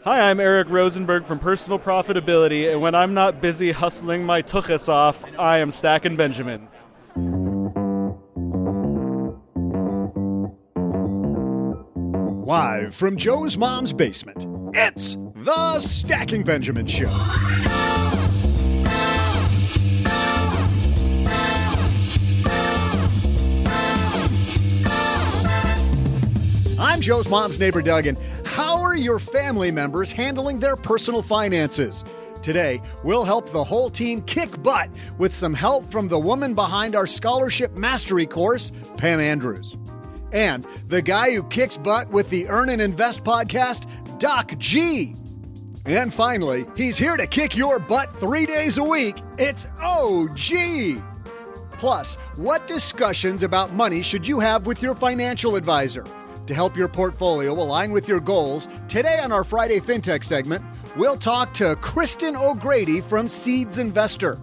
Hi, I'm Eric Rosenberg from Personal Profitability, and when I'm not busy hustling my tuchus off, I am stacking Benjamins. Live from Joe's mom's basement, it's the Stacking Benjamin Show. I'm Joe's mom's neighbor, Doug, and how are your family members handling their personal finances? Today, we'll help the whole team kick butt with some help from the woman behind our scholarship mastery course, Pam Andrews. And the guy who kicks butt with the Earn and Invest podcast, Doc G. And finally, he's here to kick your butt 3 days a week. It's OG. Plus, what discussions about money should you have with your financial advisor? To help your portfolio align with your goals, today on our Friday Fintech segment, we'll talk to Kristen O'Grady from Seeds Investor.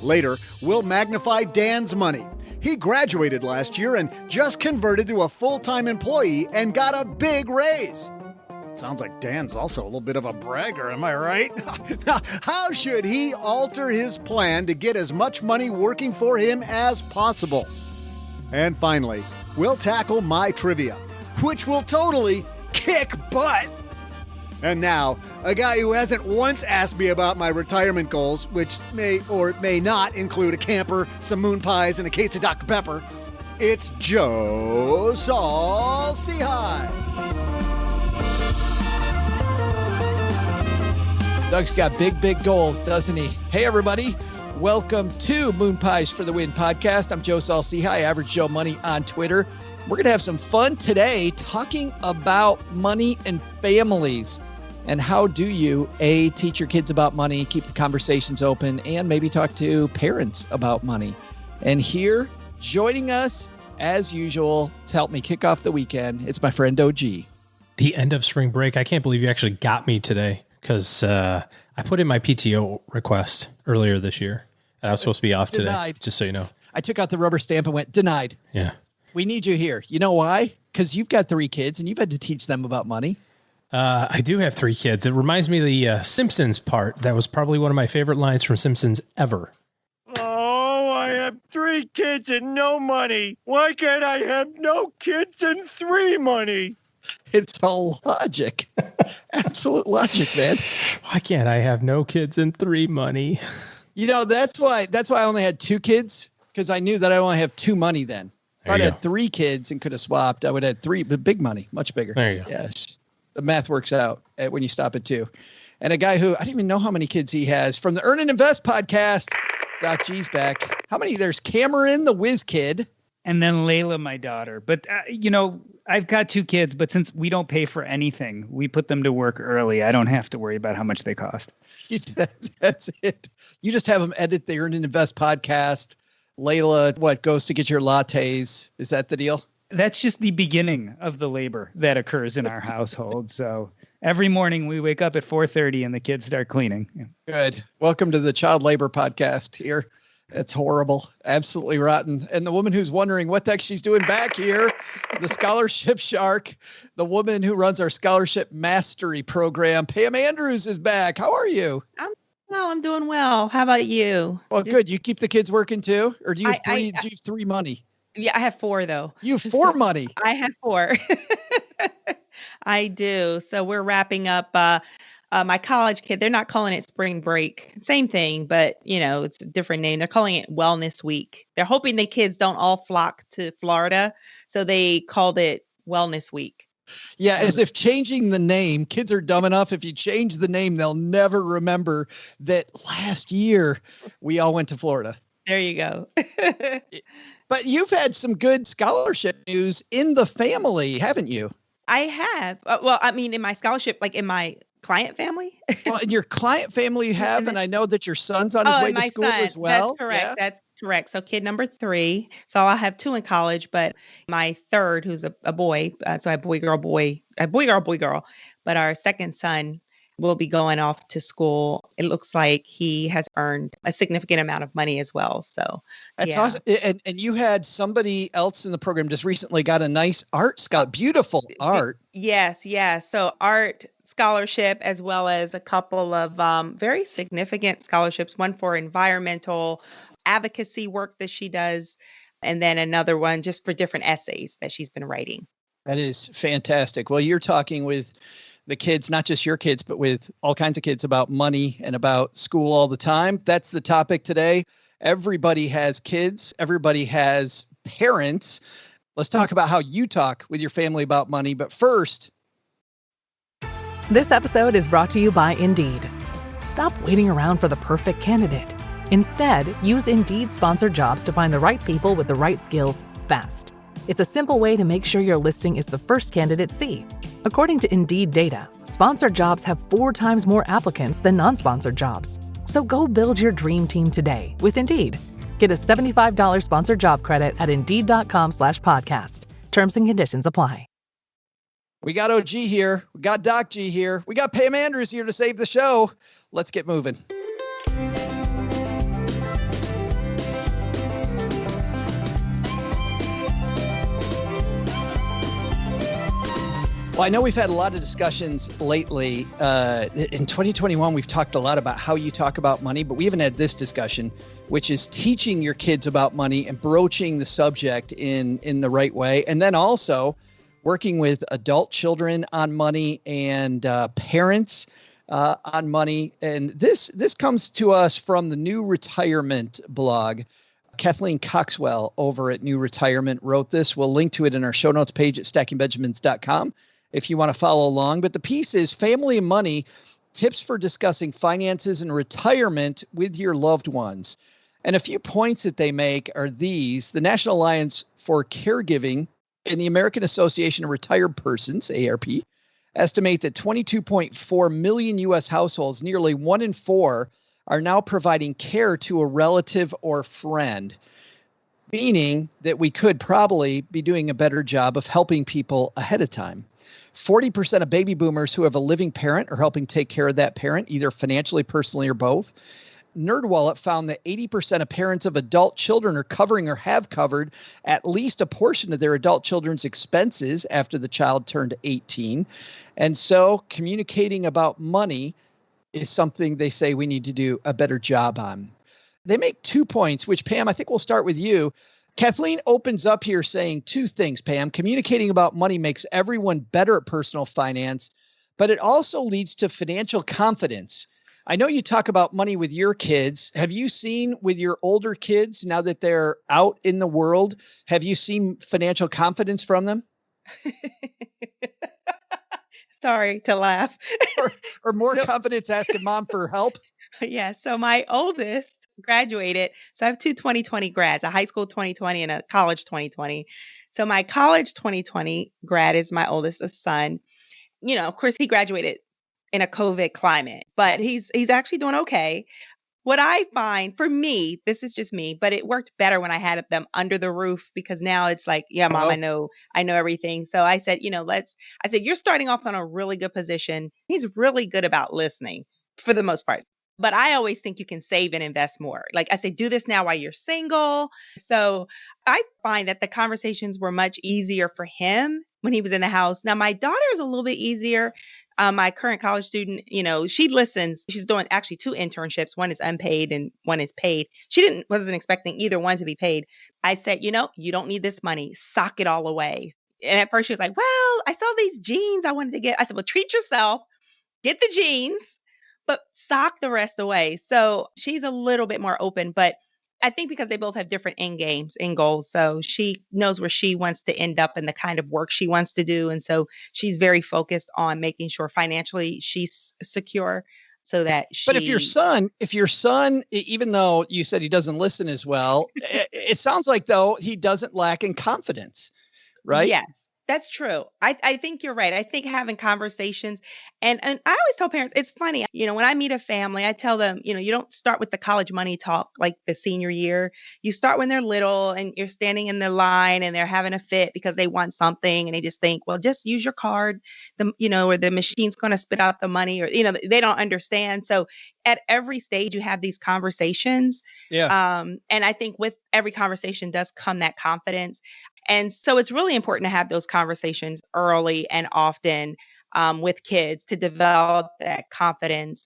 Later, we'll magnify Dan's money. He graduated last year and just converted to a full-time employee and got a big raise. Sounds like Dan's also a little bit of a bragger, am I right? Now, how should he alter his plan to get as much money working for him as possible? And finally, we'll tackle my trivia, which will totally kick butt. And now, a guy who hasn't once asked me about my retirement goals, which may or may not include a camper, some moon pies, and a case of Dr. Pepper. It's Joe Saul Seahigh. Doug's got big goals, doesn't he? Hey, everybody. Welcome to Moon Pies for the Win podcast. I'm Joe Saul Seahigh, Average Joe Money on Twitter. We're going to have some fun today talking about money and families. And how do you, A, teach your kids about money, keep the conversations open, and maybe talk to parents about money. And here, joining us, as usual, to help me kick off the weekend, it's my friend OG. The end of spring break. I can't believe you actually got me today because I put in my PTO request earlier this year. And I was supposed to be off today, just so you know. I took out the rubber stamp and went, denied. Yeah. We need you here. You know why? Because you've got 3 kids and you've had to teach them about money. I do have 3 kids. It reminds me of the Simpsons part. That was probably one of my favorite lines from Simpsons ever. Oh, I have 3 kids and no money. Why can't I have no kids and 3 money? It's all logic. Absolute logic, man. Why can't I have no kids and 3 money? You know, that's why I only had 2 kids, because I knew that I only have 2 money then. If I'd had 3 kids and could have swapped, I would have had 3, but big money, much bigger. There you go. Yes. The math works out when you stop at 2. And a guy who, I don't even know how many kids he has, from the Earn and Invest podcast, Doc G's back. How many? There's Cameron, the whiz kid. And then Layla, my daughter. But, I've got 2 kids, but since we don't pay for anything, we put them to work early. I don't have to worry about how much they cost. That's it. You just have them edit the Earn and Invest podcast. Layla, goes to get your lattes? Is that the deal? That's just the beginning of the labor that occurs in our household. So every morning we wake up at 4:30 and the kids start cleaning. Good. Welcome to the child labor podcast here. It's horrible. Absolutely rotten. And the woman who's wondering what the heck she's doing back here, the scholarship shark, the woman who runs our scholarship mastery program, Pam Andrews, is back. How are you? I'm doing well. How about you? Well, good. You keep the kids working too? Or do you have 3? Do you have 3 money? Yeah, I have 4 though. You have 4 money. I have 4. I do. So we're wrapping up my college kid. They're not calling it spring break. Same thing, but it's a different name. They're calling it Wellness Week. They're hoping the kids don't all flock to Florida. So they called it Wellness Week. Yeah, as if changing the name, kids are dumb enough. If you change the name, they'll never remember that last year we all went to Florida. There you go. But you've had some good scholarship news in the family, haven't you? I have. In my scholarship, like in my client family. Well, in your client family you have, and I know that your son's on his way to school as well. That's correct. Yeah. That's correct. So kid number 3. So I'll have 2 in college, but my third, who's a boy. So I have boy, girl. But our second son will be going off to school. It looks like he has earned a significant amount of money as well. So that's awesome. And you had somebody else in the program just recently got a nice art scholarship, beautiful art. Yes. So art scholarship, as well as a couple of very significant scholarships, one for environmental advocacy work that she does, and then another one just for different essays that she's been writing. That is fantastic. Well, you're talking with the kids, not just your kids, but with all kinds of kids about money and about school all the time. That's the topic today. Everybody has kids. Everybody has parents. Let's talk about how you talk with your family about money. But first, this episode is brought to you by Indeed. Stop waiting around for the perfect candidate. Instead, use Indeed sponsored jobs to find the right people with the right skills fast. It's a simple way to make sure your listing is the first candidates see. According to Indeed data, sponsored jobs have 4 times more applicants than non-sponsored jobs. So go build your dream team today with Indeed. Get a $75 sponsored job credit at Indeed.com/podcast. Terms and conditions apply. We got OG here. We got Doc G here. We got Pam Andrews here to save the show. Let's get moving. Well, I know we've had a lot of discussions lately. In 2021, we've talked a lot about how you talk about money, but we haven't had this discussion, which is teaching your kids about money and broaching the subject in the right way. And then also working with adult children on money and parents on money. And this comes to us from the New Retirement blog. Kathleen Coxwell over at New Retirement wrote this. We'll link to it in our show notes page at stackingbenjamins.com if you want to follow along. But the piece is Family and Money, Tips for Discussing Finances and Retirement with Your Loved Ones. And a few points that they make are these. The National Alliance for Caregiving and the American Association of Retired Persons, ARP, estimate that 22.4 million U.S. households, nearly 1 in 4, are now providing care to a relative or friend, meaning that we could probably be doing a better job of helping people ahead of time. 40% of baby boomers who have a living parent are helping take care of that parent, either financially, personally, or both. NerdWallet found that 80% of parents of adult children are covering or have covered at least a portion of their adult children's expenses after the child turned 18. And so communicating about money is something they say we need to do a better job on. They make 2 points, which, Pam, I think we'll start with you. Kathleen opens up here saying 2 things, Pam. Communicating about money makes everyone better at personal finance, but it also leads to financial confidence. I know you talk about money with your kids. Have you seen with your older kids, now that they're out in the world, have you seen financial confidence from them? Sorry to laugh. or more confidence asking mom for help? Yeah. So my oldest graduated. So I have 2 2020 grads, a high school 2020 and a college 2020. So my college 2020 grad is my oldest son. You know, of course, he graduated in a COVID climate, but he's actually doing okay. What I find for me, this is just me, but it worked better when I had them under the roof, because now it's like, yeah, mom, I know everything. So I said, you're starting off on a really good position. He's really good about listening for the most part. But I always think you can save and invest more. Like I say, do this now while you're single. So I find that the conversations were much easier for him when he was in the house. Now, my daughter is a little bit easier. My current college student, she listens. She's doing actually 2 internships. One is unpaid and one is paid. She wasn't expecting either one to be paid. I said, you don't need this money. Sock it all away. And at first she was like, well, I saw these jeans I wanted to get. I said, well, treat yourself. Get the jeans, but sock the rest away. So she's a little bit more open, but I think because they both have different end goals. So she knows where she wants to end up and the kind of work she wants to do. And so she's very focused on making sure financially she's secure so that she. But if your son, even though you said he doesn't listen as well, it sounds like though he doesn't lack in confidence, right? Yes. That's true. I think you're right. I think having conversations and I always tell parents, it's funny, when I meet a family, I tell them, you don't start with the college money talk like the senior year. You start when they're little and you're standing in the line and they're having a fit because they want something and they just think, well, just use your card, or the machine's going to spit out the money, or, they don't understand. So at every stage you have these conversations. Yeah. And I think with every conversation does come that confidence. And so it's really important to have those conversations early and often with kids to develop that confidence,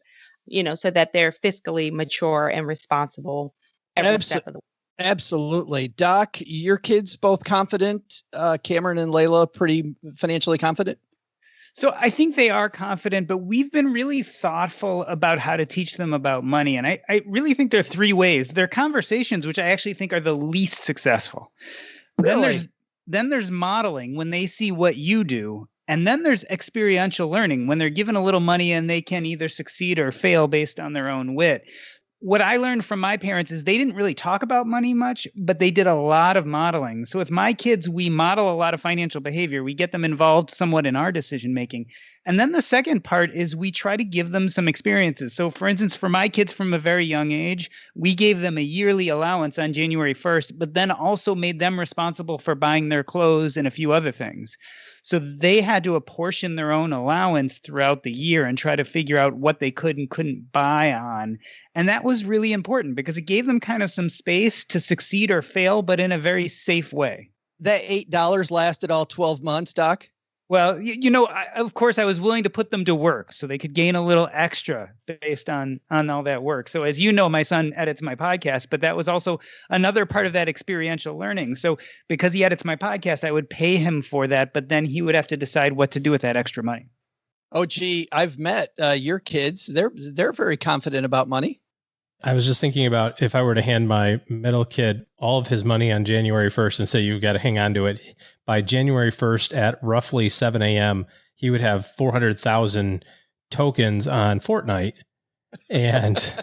so that they're fiscally mature and responsible every step of the way. Absolutely. Doc, your kids both confident? Cameron and Layla, pretty financially confident? So I think they are confident, but we've been really thoughtful about how to teach them about money. And I really think there are three ways. There are conversations, which I actually think are the least successful. Really? Then there's modeling when they see what you do. And then there's experiential learning when they're given a little money and they can either succeed or fail based on their own wit. What I learned from my parents is they didn't really talk about money much, but they did a lot of modeling. So with my kids, we model a lot of financial behavior. We get them involved somewhat in our decision making. And then the second part is we try to give them some experiences. So for instance, for my kids from a very young age, we gave them a yearly allowance on January 1st, but then also made them responsible for buying their clothes and a few other things. So they had to apportion their own allowance throughout the year and try to figure out what they could and couldn't buy on. And that was really important because it gave them kind of some space to succeed or fail, but in a very safe way. That $8 lasted all 12 months, Doc? Well, of course, I was willing to put them to work so they could gain a little extra based on all that work. So as you know, my son edits my podcast, but that was also another part of that experiential learning. So because he edits my podcast, I would pay him for that, but then he would have to decide what to do with that extra money. Oh, gee, I've met your kids. They're very confident about money. I was just thinking about if I were to hand my middle kid all of his money on January 1st and say, you've got to hang on to it. By January 1st at roughly 7 a.m., he would have 400,000 tokens on Fortnite and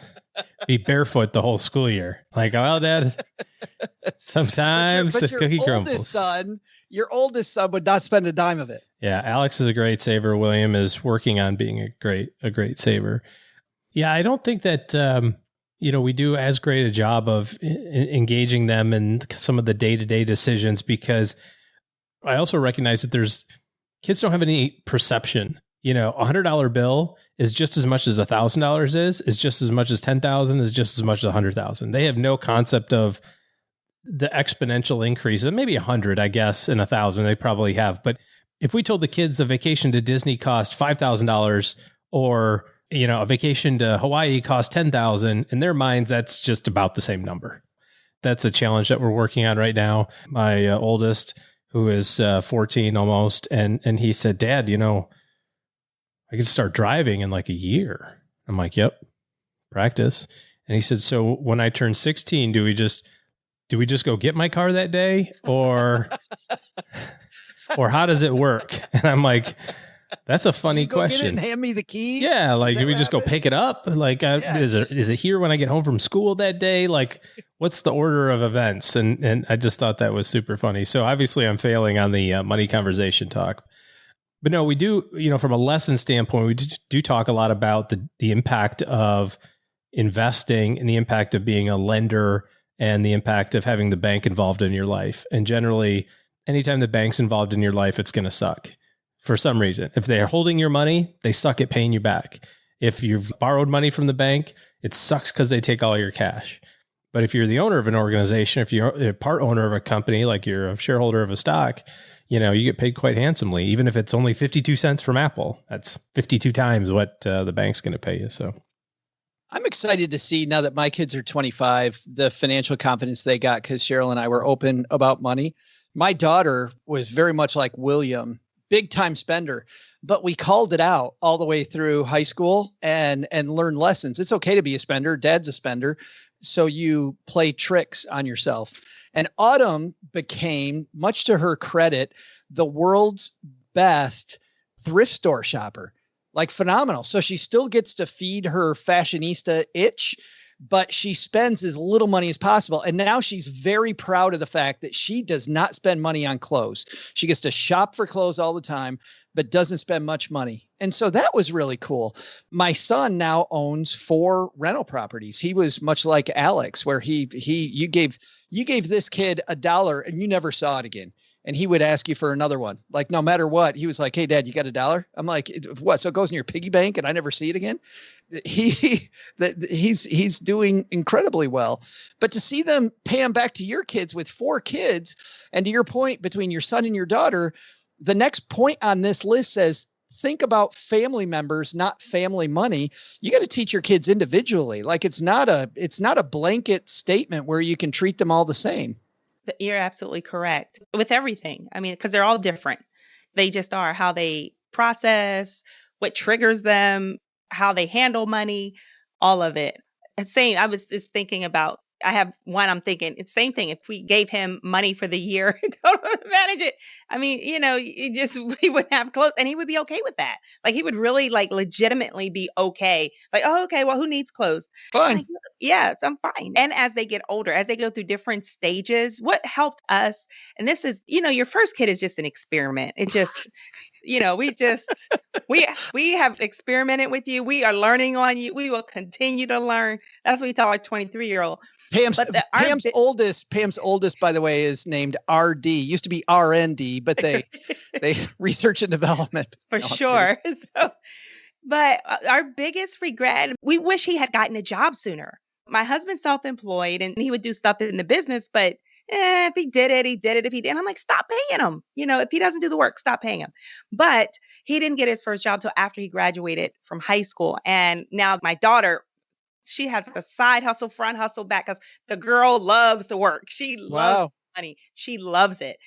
be barefoot the whole school year. Like, well, Dad, sometimes the cookie crumbles. Your oldest son would not spend a dime of it. Yeah, Alex is a great saver. William is working on being a great saver. Yeah, I don't think that we do as great a job of engaging them in some of the day-to-day decisions, because I also recognize that kids don't have any perception. A $100 bill is just as much as $1,000 is just as much as 10,000 is just as much as 100,000. They have no concept of the exponential increase. And maybe 100, I guess, and 1,000 they probably have. But if we told the kids a vacation to Disney cost $5,000 or a vacation to Hawaii costs $10,000, in their minds, that's just about the same number. That's a challenge that we're working on right now. My oldest, who is 14 almost, and he said, Dad, I could start driving in like a year. I'm like, yep, practice. And he said, so when I turn 16, do we just go get my car that day, or how does it work? And I'm like, that's a funny question. Get it and hand me the key. Yeah, like do we just go pick it up? Like, is it here when I get home from school that day? Like, what's the order of events? And I just thought that was super funny. So obviously, I'm failing on the money conversation talk, but no, we do. From a lesson standpoint, we do talk a lot about the impact of investing and the impact of being a lender and the impact of having the bank involved in your life. And generally, anytime the bank's involved in your life, it's going to suck. For some reason, if they're holding your money, they suck at paying you back. If you've borrowed money from the bank, it sucks because they take all your cash. But if you're the owner of an organization, if you're a part owner of a company, like you're a shareholder of a stock, you get paid quite handsomely. Even if it's only 52 cents from Apple, that's 52 times what the bank's going to pay you. So I'm excited to see, now that my kids are 25, the financial confidence they got, because Cheryl and I were open about money. My daughter was very much like William, big time spender, but we called it out all the way through high school and learned lessons. It's okay to be a spender. Dad's a spender. So you play tricks on yourself. And Autumn became, much to her credit, the world's best thrift store shopper. Like, phenomenal. So she still gets to feed her fashionista itch, but she spends as little money as possible. And now she's very proud of the fact that she does not spend money on clothes. She gets to shop for clothes all the time, but doesn't spend much money. And so that was really cool. My son now owns 4 rental properties. He was much like Alex, where you gave this kid $1 and you never saw it again. And he would ask you for another one. Like, no matter what, he was like, "Hey, Dad, you got $1?" I'm like, "What? So it goes in your piggy bank and I never see it again?" He's doing incredibly well. But to see them, Pam, back to your kids with 4 kids, and to your point, between your son and your daughter, the next point on this list says, think about family members, not family money. You got to teach your kids individually. Like, it's not a blanket statement where you can treat them all the same. You're absolutely correct with everything. I mean, because they're all different. They just are how they process, what triggers them, how they handle money, all of it. Same. I was just thinking about, I have one, I'm thinking it's same thing. If we gave him money for the year to manage it, I mean, he would have clothes and he would be okay with that. Like, he would really legitimately be okay. Like, oh, okay, well, who needs clothes? Fine. Like, yes, I'm fine. And as they get older, as they go through different stages, what helped us, and this is, your first kid is just an experiment. It just, we have experimented with you. We are learning on you. We will continue to learn. That's what we tell our 23-year-old. Pam's oldest, by the way, is named RD. Used to be RND, but they research and development. For sure. But our biggest regret, we wish he had gotten a job sooner. My husband's self-employed and he would do stuff in the business, but if he did it, he did it. If he didn't, I'm like, stop paying him. If he doesn't do the work, stop paying him. But he didn't get his first job till after he graduated from high school. And now my daughter, she has a side hustle, front hustle, back hustle. The girl loves to work. She loves money. She loves it.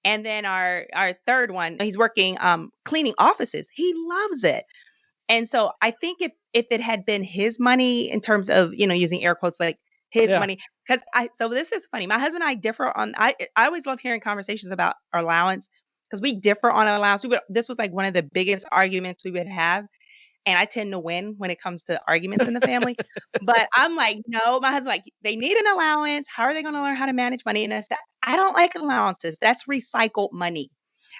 And then our third one, he's working cleaning offices. He loves it. And so I think if it had been his money, in terms of, using air quotes, like his money, so this is funny. My husband and I differ on, I always love hearing conversations about our allowance, because we differ on allowance. This was like one of the biggest arguments we would have. And I tend to win when it comes to arguments in the family. But I'm like, no, my husband's like, they need an allowance. How are they going to learn how to manage money? And I said, I don't like allowances. That's recycled money.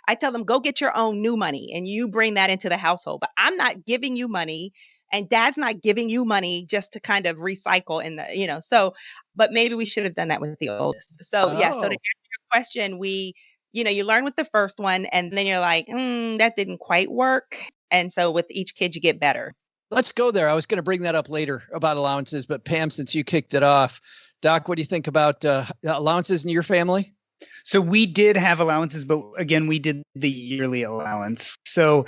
I tell them, go get your own new money and you bring that into the household. But I'm not giving you money, and Dad's not giving you money just to kind of recycle in the, so, but maybe we should have done that with the oldest. So yeah, so to answer your question, you learn with the first one and then you're like, that didn't quite work. And so with each kid, you get better. Let's go there. I was going to bring that up later about allowances, but Pam, since you kicked it off, Doc, what do you think about allowances in your family? So we did have allowances, but again, we did the yearly allowance. So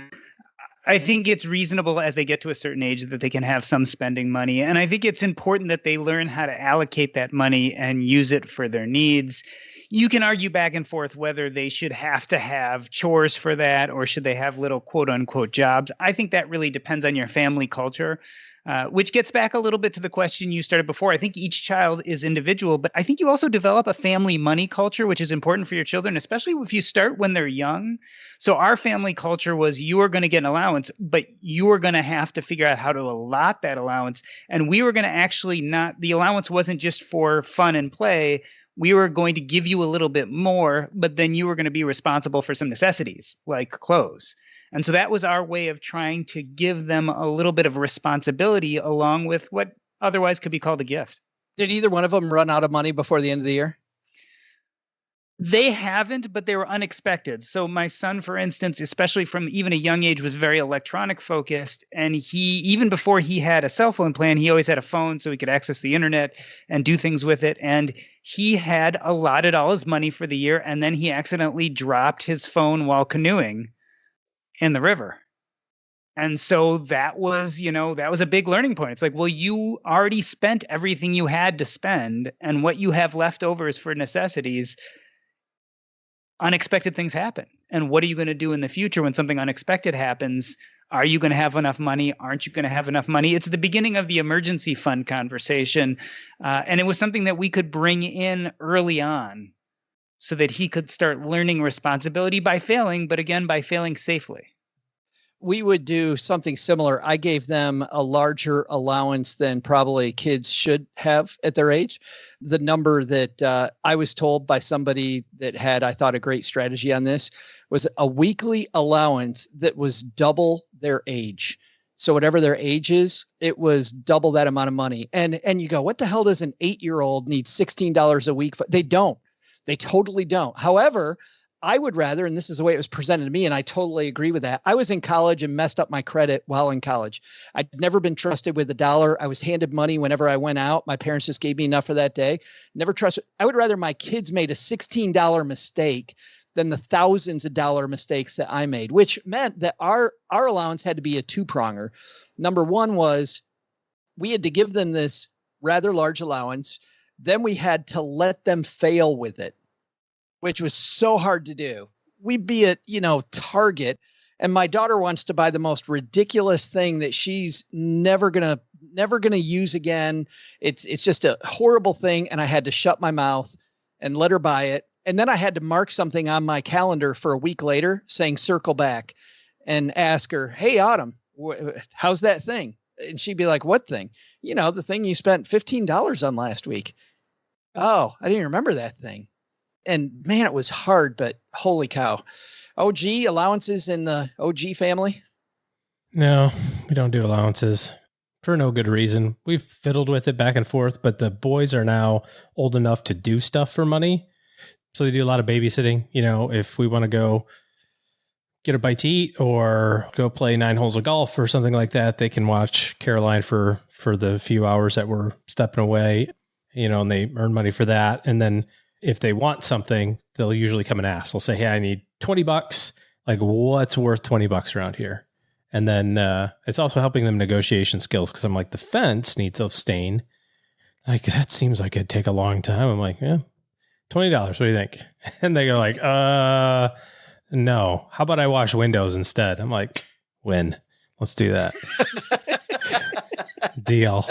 I think it's reasonable as they get to a certain age that they can have some spending money. And I think it's important that they learn how to allocate that money and use it for their needs. You can argue back and forth whether they should have to have chores for that or should they have little quote unquote jobs. I think that really depends on your family culture, which gets back a little bit to the question you started before. I think each child is individual, but I think you also develop a family money culture, which is important for your children, especially if you start when they're young. So our family culture was, you are going to get an allowance, but you are going to have to figure out how to allot that allowance. And we were going to actually the allowance wasn't just for fun and play. We were going to give you a little bit more, but then you were going to be responsible for some necessities like clothes. And so that was our way of trying to give them a little bit of responsibility along with what otherwise could be called a gift. Did either one of them run out of money before the end of the year? They haven't, but they were unexpected. So my son, for instance, especially from even a young age, was very electronic focused. And even before he had a cell phone plan, he always had a phone so he could access the internet and do things with it. And he had allotted all his money for the year. And then he accidentally dropped his phone while canoeing in the river. And so that was a big learning point. It's like, well, you already spent everything you had to spend, and what you have left over is for necessities. Unexpected things happen. And what are you going to do in the future when something unexpected happens? Are you going to have enough money? Aren't you going to have enough money? It's the beginning of the emergency fund conversation. And it was something that we could bring in early on so that he could start learning responsibility by failing, but again, by failing safely. We would do something similar. I gave them a larger allowance than probably kids should have at their age. The number that I was told by somebody that had, I thought, a great strategy on this was a weekly allowance that was double their age. So whatever their age is, it was double that amount of money. And you go, what the hell does an 8-year-old need $16 a week for? They don't. They totally don't. However, I would rather, and this is the way it was presented to me, and I totally agree with that. I was in college and messed up my credit while in college. I'd never been trusted with $1. I was handed money whenever I went out. My parents just gave me enough for that day. Never trusted. I would rather my kids made a $16 mistake than the thousands of dollar mistakes that I made, which meant that our allowance had to be a two-pronger. Number one was we had to give them this rather large allowance. Then we had to let them fail with it, which was so hard to do. We'd be at, Target, and my daughter wants to buy the most ridiculous thing that she's never gonna use again. It's just a horrible thing. And I had to shut my mouth and let her buy it. And then I had to mark something on my calendar for a week later saying circle back and ask her, hey, Autumn, how's that thing? And she'd be like, what thing? The thing you spent $15 on last week. Oh, I didn't remember that thing. And man, it was hard, but holy cow. OG allowances in the OG family? No, we don't do allowances for no good reason. We've fiddled with it back and forth, but the boys are now old enough to do stuff for money. So they do a lot of babysitting. If we want to go get a bite to eat or go play 9 holes of golf or something like that, they can watch Caroline for the few hours that we're stepping away, and they earn money for that. And then if they want something, they'll usually come and ask. They'll say, hey, I need $20. Like, what's worth $20 around here? And then it's also helping them negotiation skills, because I'm like, the fence needs to stain. Like, that seems like it'd take a long time. I'm like, yeah, $20. What do you think? And they go like, no. How about I wash windows instead? I'm like, when? Let's do that. Deal.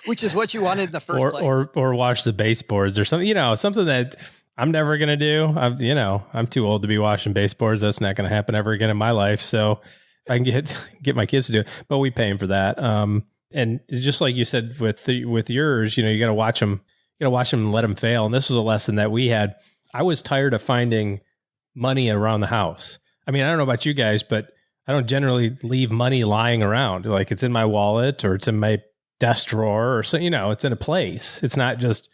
Which is what you wanted in the first place. Or wash the baseboards or something, something that I'm never going to do. I'm too old to be washing baseboards. That's not going to happen ever again in my life. So I can get my kids to do it, but we pay them for that. And just like you said with yours, you got to watch them, and let them fail. And this was a lesson that we had. I was tired of finding money around the house. I mean, I don't know about you guys, but I don't generally leave money lying around. Like, it's in my wallet or it's in my desk drawer or so, it's in a place. It's not just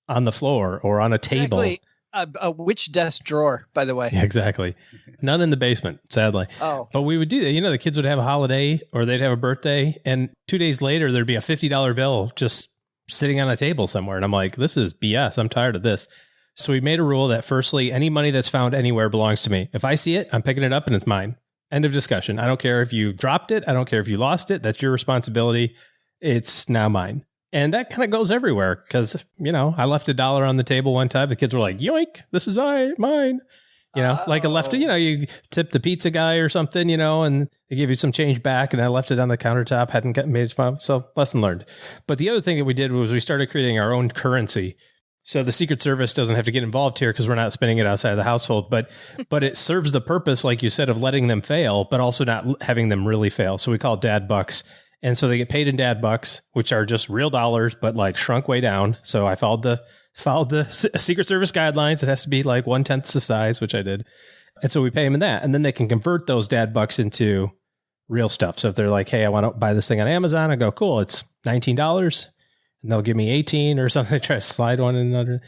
on the floor or on a table. Exactly. Which desk drawer, by the way? Yeah, exactly. None in the basement, sadly. Oh. But we would do that. The kids would have a holiday or they'd have a birthday, and 2 days later, there'd be a $50 bill just sitting on a table somewhere. And I'm like, this is BS. I'm tired of this. So we made a rule that, firstly, any money that's found anywhere belongs to me. If I see it, I'm picking it up and it's mine. End of discussion. I don't care if you dropped it. I don't care if you lost it. That's your responsibility. It's now mine. And that kind of goes everywhere because, I left $1 on the table one time. The kids were like, yoink, this is mine. Like I left it, you tip the pizza guy or something, and they give you some change back, and I left it on the countertop, hadn't made it smile. So lesson learned. But the other thing that we did was we started creating our own currency. So the Secret Service doesn't have to get involved here because we're not spending it outside of the household, but it serves the purpose, like you said, of letting them fail, but also not having them really fail. So we call it dad bucks. And so they get paid in dad bucks, which are just real dollars, but like shrunk way down. So I followed the Secret Service guidelines. It has to be like 1/10 the size, which I did. And so we pay them in that. And then they can convert those dad bucks into real stuff. So if they're like, hey, I want to buy this thing on Amazon, I go, cool, it's $19. And they'll give me 18 or something. They try to slide one in another,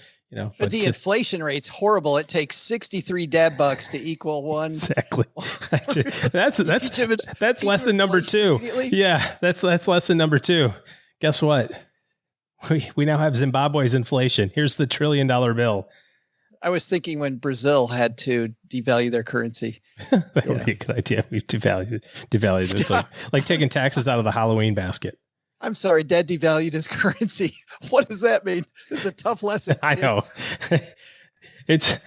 But the inflation rate's horrible. It takes 63 dad bucks to equal one. Exactly. That's lesson number 2. Yeah, that's lesson number 2. Guess what? We now have Zimbabwe's inflation. Here's the $1 trillion bill. I was thinking when Brazil had to devalue their currency. That would be a good idea. We've devalued it. It's like taking taxes out of the Halloween basket. I'm sorry, Dad devalued his currency. What does that mean? It's a tough lesson. I know. It's.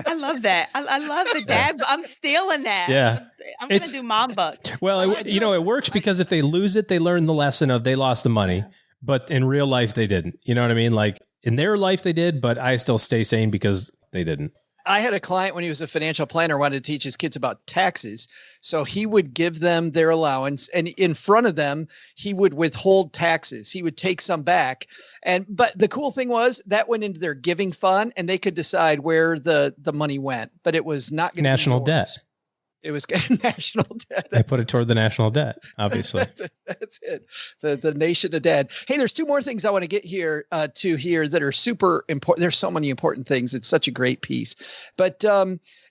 I love that. I love the dad. I'm stealing that. Yeah. I'm going to do mom bucks. Well, it works because if they lose it, they learn the lesson of they lost the money, but in real life, they didn't. You know what I mean? Like in their life, they did, but I still stay sane because they didn't. I had a client when he was a financial planner wanted to teach his kids about taxes. So he would give them their allowance, and in front of them, he would withhold taxes. He would take some back. But the cool thing was that went into their giving fund, and they could decide where the money went, but it was not going to national debt. It was national debt. They put it toward the national debt, obviously. That's it. The nation of debt. Hey, there's two more things I want to get here that are super important. There's so many important things. It's such a great piece. But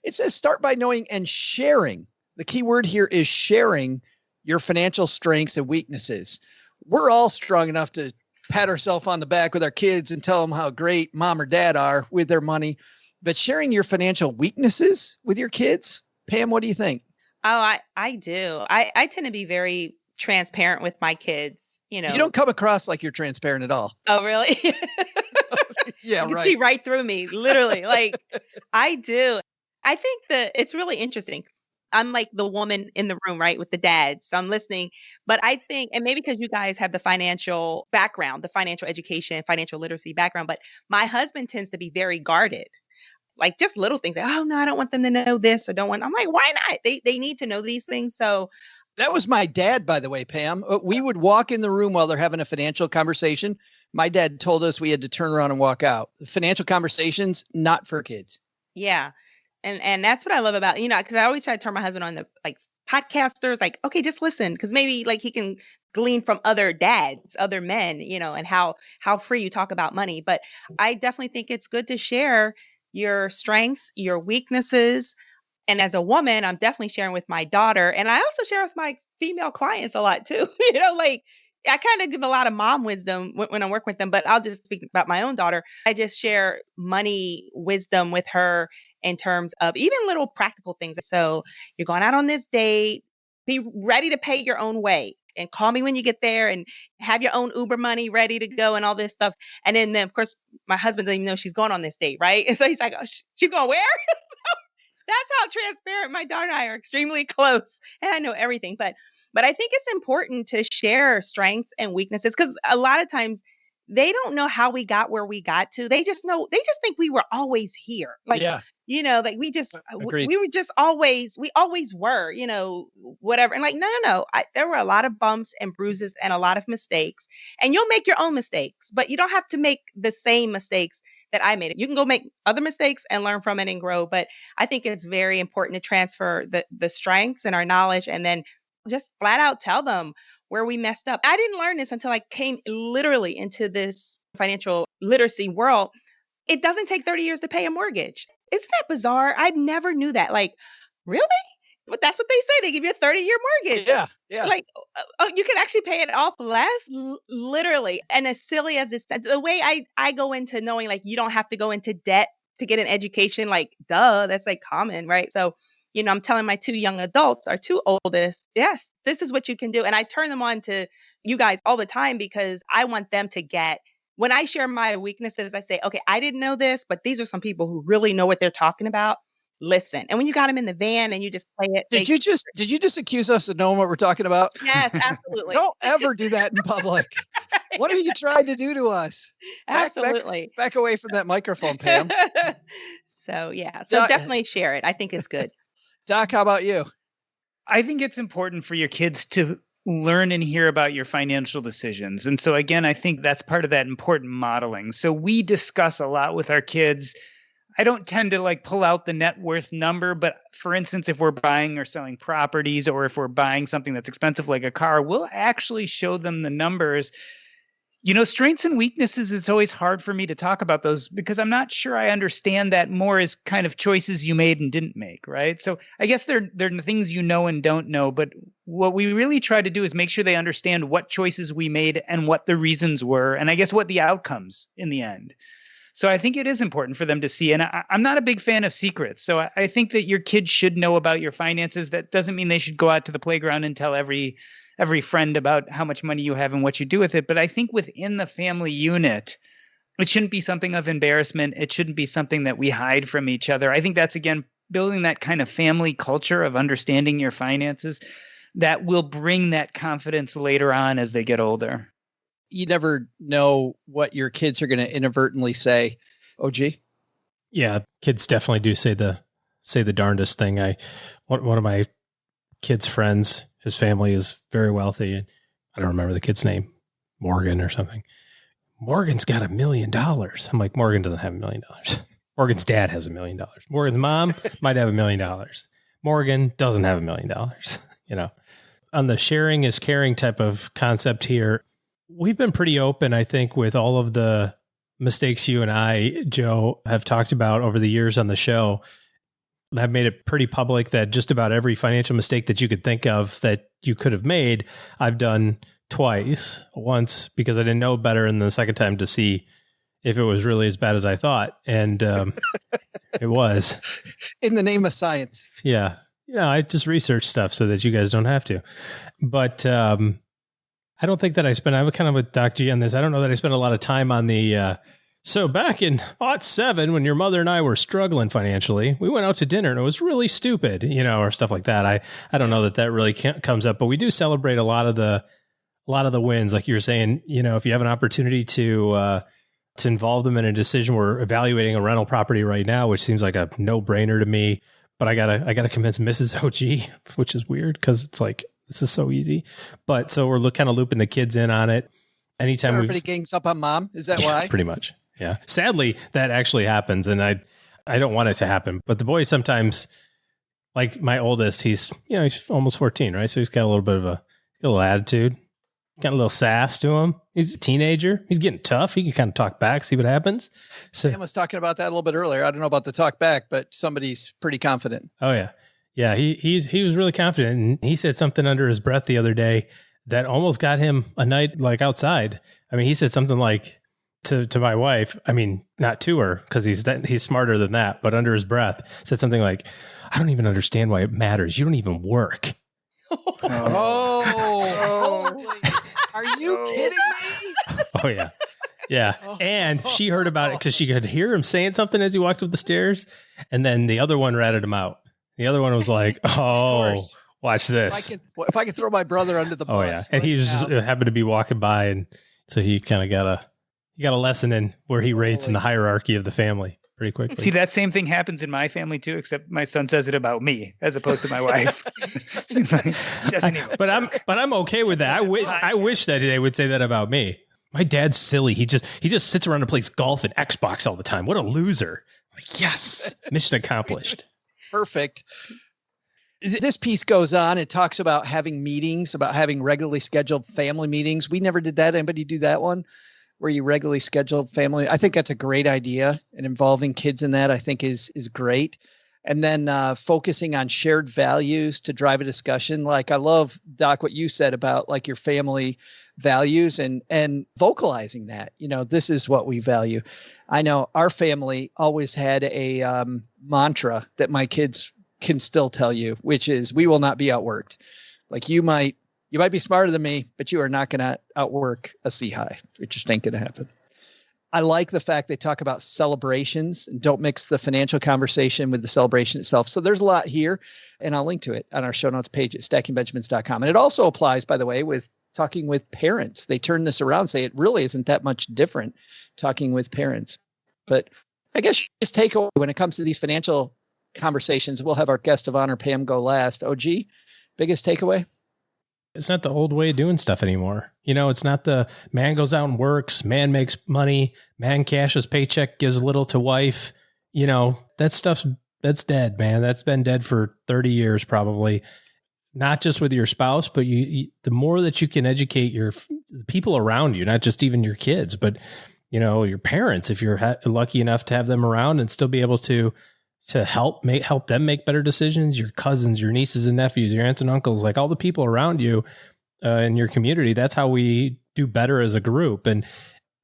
it says start by knowing and sharing. The key word here is sharing your financial strengths and weaknesses. We're all strong enough to pat ourselves on the back with our kids and tell them how great mom or dad are with their money. But sharing your financial weaknesses with your kids, Pam, what do you think? Oh, I do. I tend to be very transparent with my kids. You don't come across like you're transparent at all. Oh, really? Yeah, you right. see right through me, literally. Like I do. I think that it's really interesting. I'm like the woman in the room, right, with the dads. So I'm listening. But I think, and maybe because you guys have the financial background, the financial education, financial literacy background, but my husband tends to be very guarded. Like just little things. Like, oh no, I don't want them to know this or don't want. I'm like, why not? They need to know these things. So that was my dad, by the way, Pam. We would walk in the room while they're having a financial conversation. My dad told us we had to turn around and walk out. Financial conversations, not for kids. Yeah. And that's what I love about, because I always try to turn my husband on the like podcasters, like, okay, just listen. Cause maybe like he can glean from other dads, other men, and how free you talk about money. But I definitely think it's good to share your strengths, your weaknesses. And as a woman, I'm definitely sharing with my daughter. And I also share with my female clients a lot too. Like I kind of give a lot of mom wisdom when I work with them, but I'll just speak about my own daughter. I just share money wisdom with her in terms of even little practical things. So you're going out on this date, be ready to pay your own way. And call me when you get there and have your own Uber money ready to go and all this stuff. And then of course, my husband doesn't even know she's going on this date, right? And so he's like, oh, she's going where? That's how transparent my daughter and I are, extremely close. And I know everything. But I think it's important to share strengths and weaknesses because a lot of times they don't know how we got where we got to. They just think we were always here. Like, yeah. Like we were just always, we always were, whatever. And like, no. There were a lot of bumps and bruises and a lot of mistakes, and you'll make your own mistakes, but you don't have to make the same mistakes that I made. You can go make other mistakes and learn from it and grow. But I think it's very important to transfer the strengths and our knowledge, and then just flat out tell them where we messed up. I didn't learn this until I came literally into this financial literacy world. It doesn't take 30 years to pay a mortgage. Isn't that bizarre? I never knew that. Like, really? But that's what they say. They give you a 30-year mortgage. Yeah. Like, you can actually pay it off less, literally. And as silly as it's the way I go into knowing, like, you don't have to go into debt to get an education, like, duh, that's like common, right? So, I'm telling my two young adults, our two oldest, yes, this is what you can do. And I turn them on to you guys all the time because I want them to get. When I share my weaknesses, I say, okay, I didn't know this, but these are some people who really know what they're talking about. Listen. And when you got them in the van and you just play it. Did you just accuse us of knowing what we're talking about? Yes, absolutely. Don't ever do that in public. What are you trying to do to us? Absolutely. Back away from that microphone, Pam. So definitely share it. I think it's good. Doc, how about you? I think it's important for your kids to learn and hear about your financial decisions. And so again, I think that's part of that important modeling. So we discuss a lot with our kids. I don't tend to like pull out the net worth number, but for instance, if we're buying or selling properties, or if we're buying something that's expensive like a car, we'll actually show them the numbers. Strengths and weaknesses, it's always hard for me to talk about those because I'm not sure I understand that more as kind of choices you made and didn't make, right? So I guess they're things you know and don't know, but what we really try to do is make sure they understand what choices we made and what the reasons were, and I guess what the outcomes in the end. So I think it is important for them to see. And I'm not a big fan of secrets. So I think that your kids should know about your finances. That doesn't mean they should go out to the playground and tell every friend about how much money you have and what you do with it. But I think within the family unit, it shouldn't be something of embarrassment. It shouldn't be something that we hide from each other. I think that's, again, building that kind of family culture of understanding your finances that will bring that confidence later on as they get older. You never know what your kids are going to inadvertently say. Oh, gee. Yeah, kids definitely do say the darndest thing. One of my kids' friends, his family is very wealthy, and I don't remember the kid's name, Morgan or something. Morgan's got $1 million. I'm like, Morgan doesn't have $1 million. Morgan's dad has $1 million. Morgan's mom might have $1 million. Morgan doesn't have $1 million. You know, on the sharing is caring type of concept here, we've been pretty open, I think, with all of the mistakes you and I, Joe, have talked about over the years on the show. I've made it pretty public that just about every financial mistake that you could think of that you could have made, I've done twice. Once because I didn't know better, and the second time to see if it was really as bad as I thought. And it was. In the name of science. Yeah. Yeah, I just research stuff so that you guys don't have to. But I don't think that I'm kind of with Doc G on this. I don't know that I spent a lot of time on the... So back in '07, when your mother and I were struggling financially, we went out to dinner and it was really stupid, or stuff like that. I don't know that really comes up, but we do celebrate a lot of the wins. Like you were saying, if you have an opportunity to involve them in a decision, we're evaluating a rental property right now, which seems like a no brainer to me, but I gotta convince Mrs. OG, which is weird because it's like, this is so easy. But so we're kind of looping the kids in on it. Anytime everybody gangs up on mom. Is that why? Pretty much. Yeah. Sadly, that actually happens, and I don't want it to happen. But the boys sometimes, like my oldest, he's almost 14, right? So he's got a little bit of a little attitude, got a little sass to him. He's a teenager. He's getting tough. He can kind of talk back, see what happens. So Pam was talking about that a little bit earlier. I don't know about the talk back, but somebody's pretty confident. Oh yeah, yeah. He was really confident, and he said something under his breath the other day that almost got him a night like outside. I mean, he said something like to my wife, I mean, not to her, because he's smarter than that, but under his breath said something like, "I don't even understand why it matters. You don't even work." Are you kidding me? Oh yeah. Yeah. And she heard about it because she could hear him saying something as he walked up the stairs. And then the other one ratted him out. The other one was like, "Oh, watch this." If I could throw my brother under the bus. Oh yeah. And he was just happened to be walking by, and so he kind of got a lesson in where he rates in the hierarchy of the family pretty quickly. See, that same thing happens in my family too, except my son says it about me as opposed to my wife. He's like, he doesn't even but I'm okay with that. I wish that they would say that about me. My dad's silly. He just sits around and plays golf and Xbox all the time. What a loser. Like, yes, mission accomplished. Perfect. This piece goes on. It talks about having meetings, about having regularly scheduled family meetings. We never did that. Anybody do that one where you regularly schedule family? I think that's a great idea, and involving kids in that I think is great. And then focusing on shared values to drive a discussion. Like I love, Doc, what you said about like your family values and vocalizing that, this is what we value. I know our family always had a mantra that my kids can still tell you, which is, we will not be outworked. Like you might be smarter than me, but you are not going to outwork a C-high. It just ain't going to happen. I like the fact they talk about celebrations and don't mix the financial conversation with the celebration itself. So there's a lot here, and I'll link to it on our show notes page at stackingbenjamins.com. And it also applies, by the way, with talking with parents. They turn this around, say it really isn't that much different talking with parents. But I guess just takeaway when it comes to these financial conversations, we'll have our guest of honor, Pam, go last. OG, biggest takeaway? It's not the old way of doing stuff anymore. It's not the man goes out and works, man makes money, man cashes paycheck, gives little to wife. That's dead, man. That's been dead for 30 years, probably. Not just with your spouse, but the more that you can educate the people around you, not just even your kids, but, your parents, if you're lucky enough to have them around and still be able to help them make better decisions, your cousins, your nieces and nephews, your aunts and uncles, like all the people around you in your community. That's how we do better as a group. And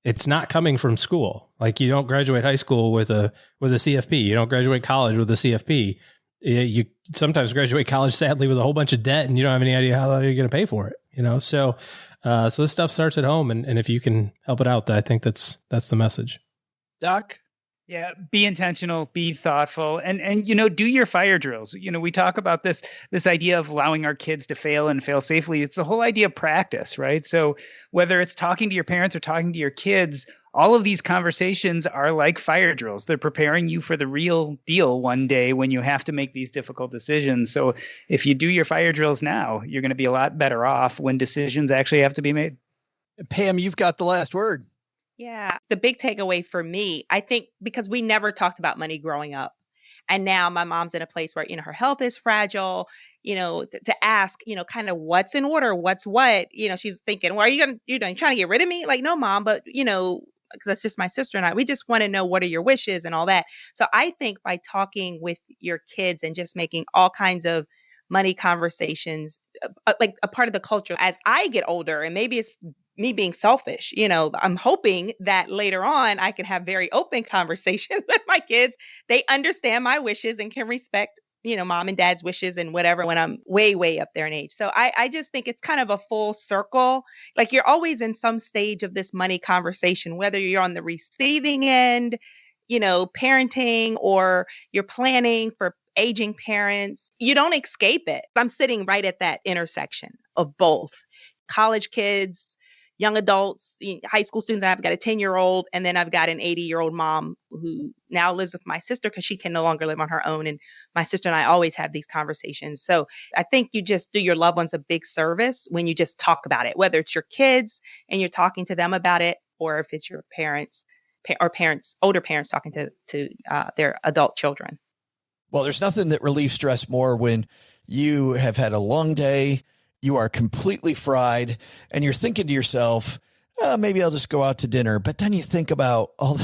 it's not coming from school. Like you don't graduate high school with a CFP. You don't graduate college with a CFP. You sometimes graduate college, sadly, with a whole bunch of debt, and you don't have any idea how you're going to pay for it. So this stuff starts at home, and if you can help it out, I think that's the message. Doc? Yeah, be intentional, be thoughtful, and do your fire drills. We talk about this idea of allowing our kids to fail and fail safely. It's the whole idea of practice, right? So whether it's talking to your parents or talking to your kids, all of these conversations are like fire drills. They're preparing you for the real deal one day when you have to make these difficult decisions. So if you do your fire drills now, you're going to be a lot better off when decisions actually have to be made. Pam, you've got the last word. Yeah. The big takeaway for me, I think, because we never talked about money growing up. And now my mom's in a place where, her health is fragile, to ask, kind of what's in order, what's what, she's thinking, well, are you trying to get rid of me? Like, no, mom, but, because that's just my sister and I, we just want to know what are your wishes and all that. So I think by talking with your kids and just making all kinds of money conversations, like a part of the culture as I get older, and maybe it's me being selfish, I'm hoping that later on I can have very open conversations with my kids. They understand my wishes and can respect, mom and dad's wishes and whatever when I'm way, way up there in age. So I just think it's kind of a full circle. Like you're always in some stage of this money conversation, whether you're on the receiving end, parenting, or you're planning for aging parents, you don't escape it. I'm sitting right at that intersection of both college kids, young adults, high school students. I've got a 10-year-old, and then I've got an 80-year-old mom who now lives with my sister because she can no longer live on her own. And my sister and I always have these conversations. So I think you just do your loved ones a big service when you just talk about it, whether it's your kids and you're talking to them about it, or if it's your parents or older parents talking to their adult children. Well, there's nothing that relieves stress more when you have had a long day, you are completely fried, and you're thinking to yourself, maybe I'll just go out to dinner. But then you think about all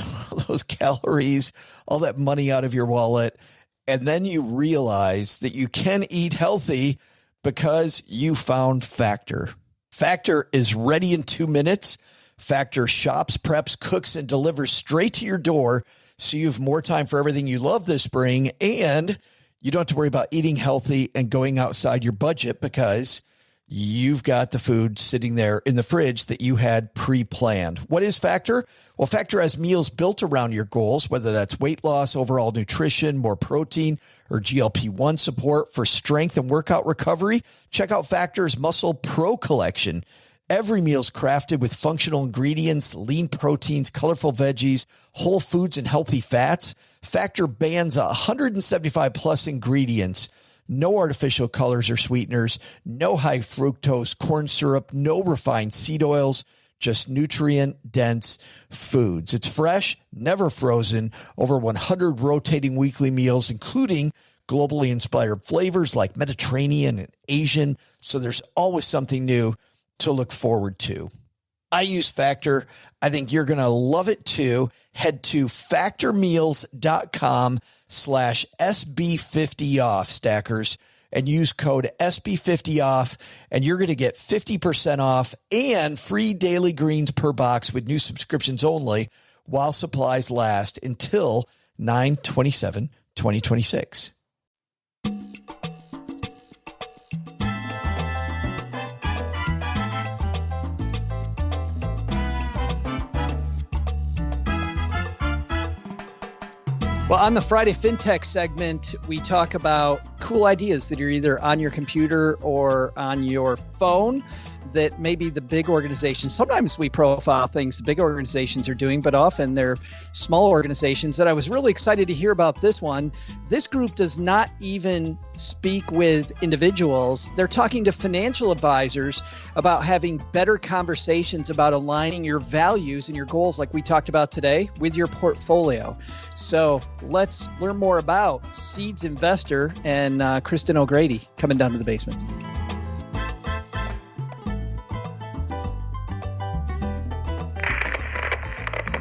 those calories, all that money out of your wallet, and then you realize that you can eat healthy because you found Factor. Factor is ready in 2 minutes. Factor shops, preps, cooks, and delivers straight to your door, so you have more time for everything you love this spring, and you don't have to worry about eating healthy and going outside your budget because you've got the food sitting there in the fridge that you had pre-planned. What is Factor? Well, Factor has meals built around your goals, whether that's weight loss, overall nutrition, more protein, or GLP-1 support for strength and workout recovery. Check out Factor's Muscle Pro collection. Every meal's crafted with functional ingredients, lean proteins, colorful veggies, whole foods, and healthy fats. Factor bans 175 plus ingredients. No artificial colors or sweeteners, no high fructose corn syrup, no refined seed oils, just nutrient-dense foods. It's fresh, never frozen, over 100 rotating weekly meals, including globally inspired flavors like Mediterranean and Asian. So there's always something new to look forward to. I use Factor. I think you're going to love it too. Head to factormeals.com/SB50off, stackers, and use code SB50off, and you're going to get 50% off and free daily greens per box with new subscriptions only while supplies last until 9/27/2026. Well, on the Friday FinTech segment, we talk about cool ideas that are either on your computer or on your phone that maybe the big organizations, sometimes we profile things the big organizations are doing, but often they're small organizations. And I was really excited to hear about this one. This group does not even speak with individuals. They're talking to financial advisors about having better conversations about aligning your values and your goals, like we talked about today, with your portfolio. So let's learn more about Seeds Investor and Kristen O'Grady coming down to the basement.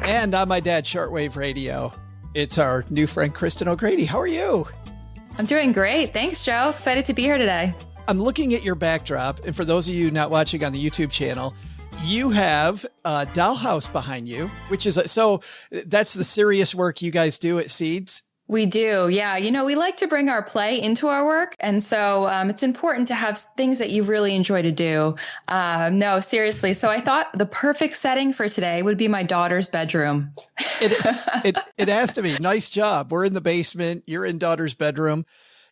And on my dad's shortwave radio, it's our new friend, Kristen O'Grady. How are you? I'm doing great. Thanks, Joe. Excited to be here today. I'm looking at your backdrop. And for those of you not watching on the YouTube channel, you have a dollhouse behind you, which is, so that's the serious work you guys do at Seeds? We do. Yeah. We like to bring our play into our work. And so it's important to have things that you really enjoy to do. No, seriously. So I thought the perfect setting for today would be my daughter's bedroom. It has to be. Nice job. We're in the basement. You're in daughter's bedroom.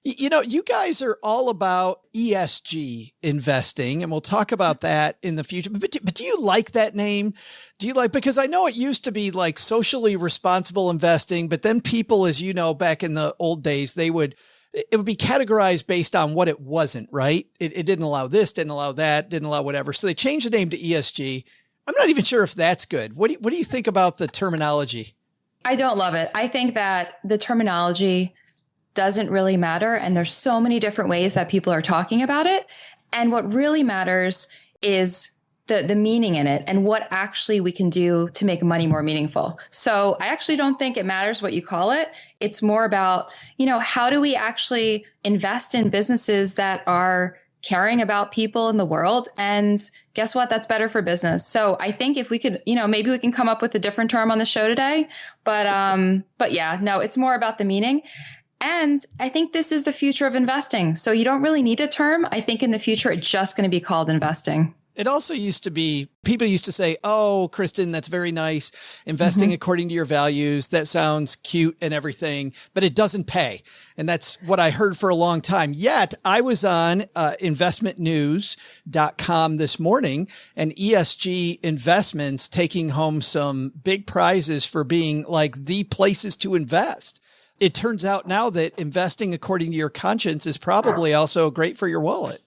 You know, you guys are all about ESG investing, and we'll talk about that in the future. But do you like that name? Do you like, because I know it used to be like socially responsible investing, but then people, as you know, back in the old days, it would be categorized based on what it wasn't, right? It didn't allow this, didn't allow that, didn't allow whatever. So they changed the name to ESG. I'm not even sure if that's good. What do you think about the terminology? I don't love it. I think that the terminology doesn't really matter. And there's so many different ways that people are talking about it. And what really matters is the meaning in it and what actually we can do to make money more meaningful. So I actually don't think it matters what you call it. It's more about, how do we actually invest in businesses that are caring about people in the world? And guess what? That's better for business. So I think if we could, maybe we can come up with a different term on the show today. But yeah, no, it's more about the meaning. And I think this is the future of investing. So you don't really need a term. I think in the future, it's just going to be called investing. It also used to be, people used to say, oh, Kristen, that's very nice. Investing according to your values. That sounds cute and everything, but it doesn't pay. And that's what I heard for a long time. Yet I was on investmentnews.com this morning, and ESG investments taking home some big prizes for being like the places to invest. It turns out now that investing according to your conscience is probably also great for your wallet.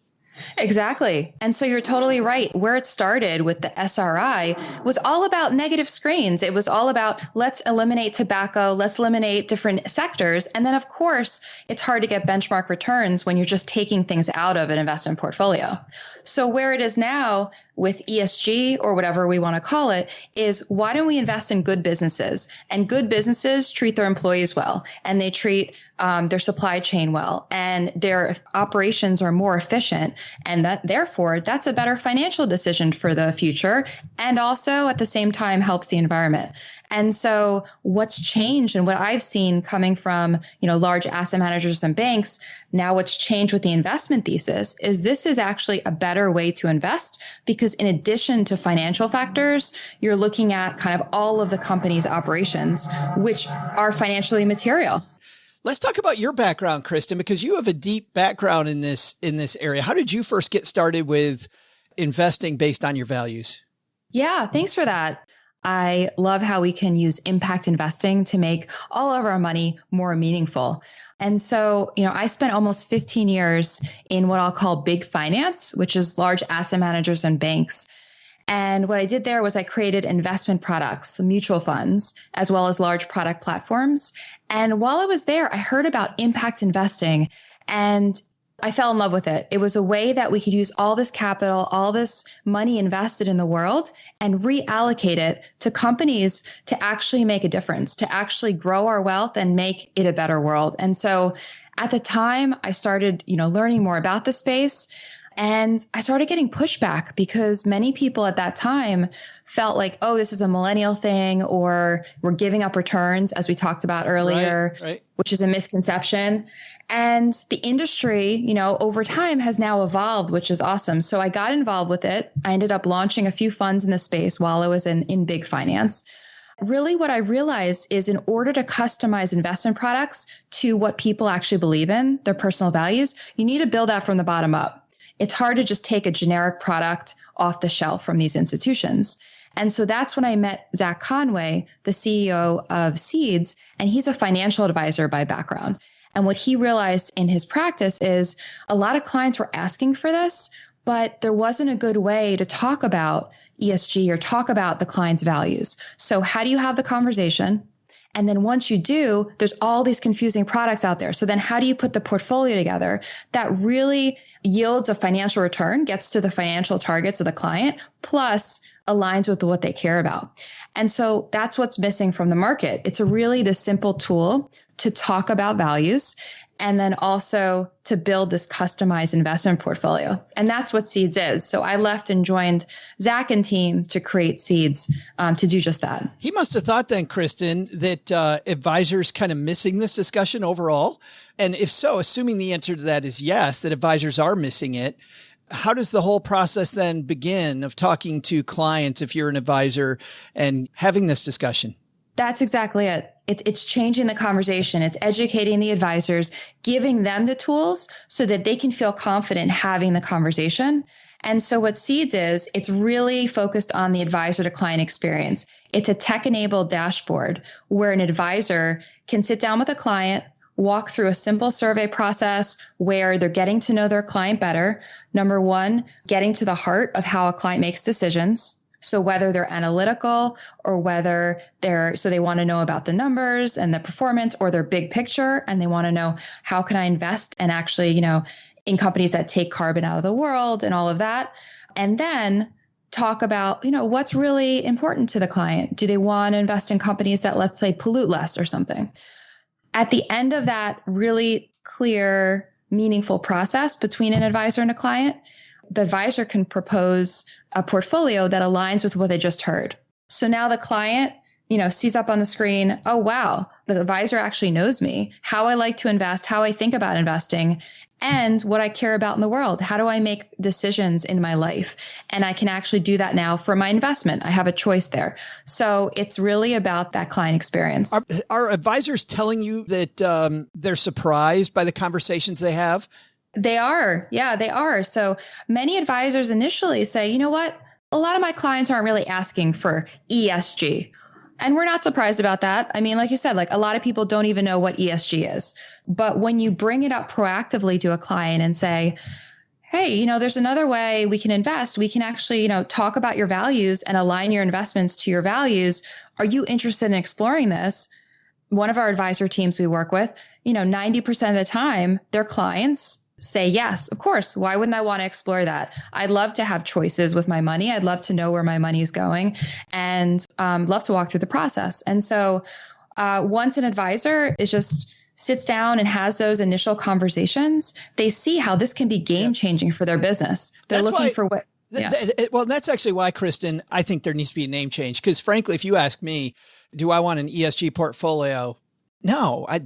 Exactly. And so you're totally right. Where it started with the SRI was all about negative screens. It was all about let's eliminate tobacco, let's eliminate different sectors. And then, of course, it's hard to get benchmark returns when you're just taking things out of an investment portfolio. So where it is now with ESG or whatever we want to call it is why don't we invest in good businesses? And good businesses treat their employees well, and they treat their supply chain well, and their operations are more efficient. And therefore, that's a better financial decision for the future. And also at the same time helps the environment. And so what's changed and what I've seen coming from, large asset managers and banks, now what's changed with the investment thesis is this is actually a better way to invest, because in addition to financial factors, you're looking at kind of all of the company's operations, which are financially material. Let's talk about your background, Kristen, because you have a deep background in this area. How did you first get started with investing based on your values? Yeah, thanks for that. I love how we can use impact investing to make all of our money more meaningful. And so, I spent almost 15 years in what I'll call big finance, which is large asset managers and banks. And what I did there was I created investment products, mutual funds, as well as large product platforms. And while I was there, I heard about impact investing, and I fell in love with it. It was a way that we could use all this capital, all this money invested in the world, and reallocate it to companies to actually make a difference, to actually grow our wealth and make it a better world. And so at the time, I started, learning more about the space. And I started getting pushback because many people at that time felt like, oh, this is a millennial thing, or we're giving up returns, as we talked about earlier, right. Which is a misconception. And the industry, over time has now evolved, which is awesome. So I got involved with it. I ended up launching a few funds in the space while I was in big finance. Really, what I realized is in order to customize investment products to what people actually believe in, their personal values, you need to build that from the bottom up. It's hard to just take a generic product off the shelf from these institutions. And so that's when I met Zach Conway, the CEO of Seeds, and he's a financial advisor by background. And what he realized in his practice is a lot of clients were asking for this, but there wasn't a good way to talk about ESG or talk about the client's values. So how do you have the conversation? And then once you do, there's all these confusing products out there. So then how do you put the portfolio together that really yields a financial return, gets to the financial targets of the client, plus aligns with what they care about? And so that's what's missing from the market. It's really the simple tool to talk about values and then also to build this customized investment portfolio. And that's what Seeds is. So I left and joined Zach and team to create Seeds to do just that. He must have thought then, Kristen, that advisors kind of missing this discussion overall. And if so, assuming the answer to that is yes, that advisors are missing it, how does the whole process then begin of talking to clients if you're an advisor and having this discussion? That's exactly it. It's changing the conversation. It's educating the advisors, giving them the tools so that they can feel confident having the conversation. And so what Seeds is, it's really focused on the advisor to client experience. It's a tech-enabled dashboard where an advisor can sit down with a client, walk through a simple survey process where they're getting to know their client better. Number one, getting to the heart of how a client makes decisions. So whether they're analytical or whether they want to know about the numbers and the performance, or their big picture, and they want to know, how can I invest and actually, in companies that take carbon out of the world and all of that. And then talk about, what's really important to the client. Do they want to invest in companies that, let's say, pollute less or something? At the end of that really clear, meaningful process between an advisor and a client, the advisor can propose a portfolio that aligns with what they just heard. So now the client, sees up on the screen, oh, wow, the advisor actually knows me, how I like to invest, how I think about investing, and what I care about in the world. How do I make decisions in my life? And I can actually do that now for my investment. I have a choice there. So it's really about that client experience. Are advisors telling you that they're surprised by the conversations they have? They are. Yeah, they are. So many advisors initially say, you know what? A lot of my clients aren't really asking for ESG. And we're not surprised about that. I mean, like you said, a lot of people don't even know what ESG is. But when you bring it up proactively to a client and say, hey, there's another way we can invest. We can actually, talk about your values and align your investments to your values. Are you interested in exploring this? One of our advisor teams we work with, 90% of the time, their clients say, yes, of course. Why wouldn't I want to explore that? I'd love to have choices with my money. I'd love to know where my money is going, and love to walk through the process. And so once an advisor sits down and has those initial conversations, they see how this can be game changing for their business. They're looking for what. Well, that's actually why, Kristen, I think there needs to be a name change. Because frankly, if you ask me, do I want an ESG portfolio? No, I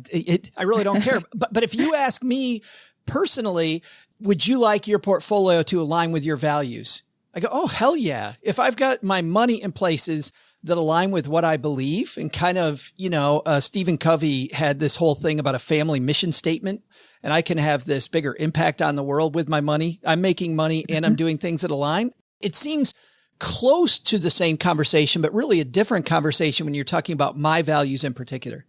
really don't care. But if you ask me personally, would you like your portfolio to align with your values? I go, oh, hell yeah. If I've got my money in places that align with what I believe, and kind of, Stephen Covey had this whole thing about a family mission statement, and I can have this bigger impact on the world with my money. I'm making money and I'm doing things that align. It seems close to the same conversation, but really a different conversation when you're talking about my values in particular.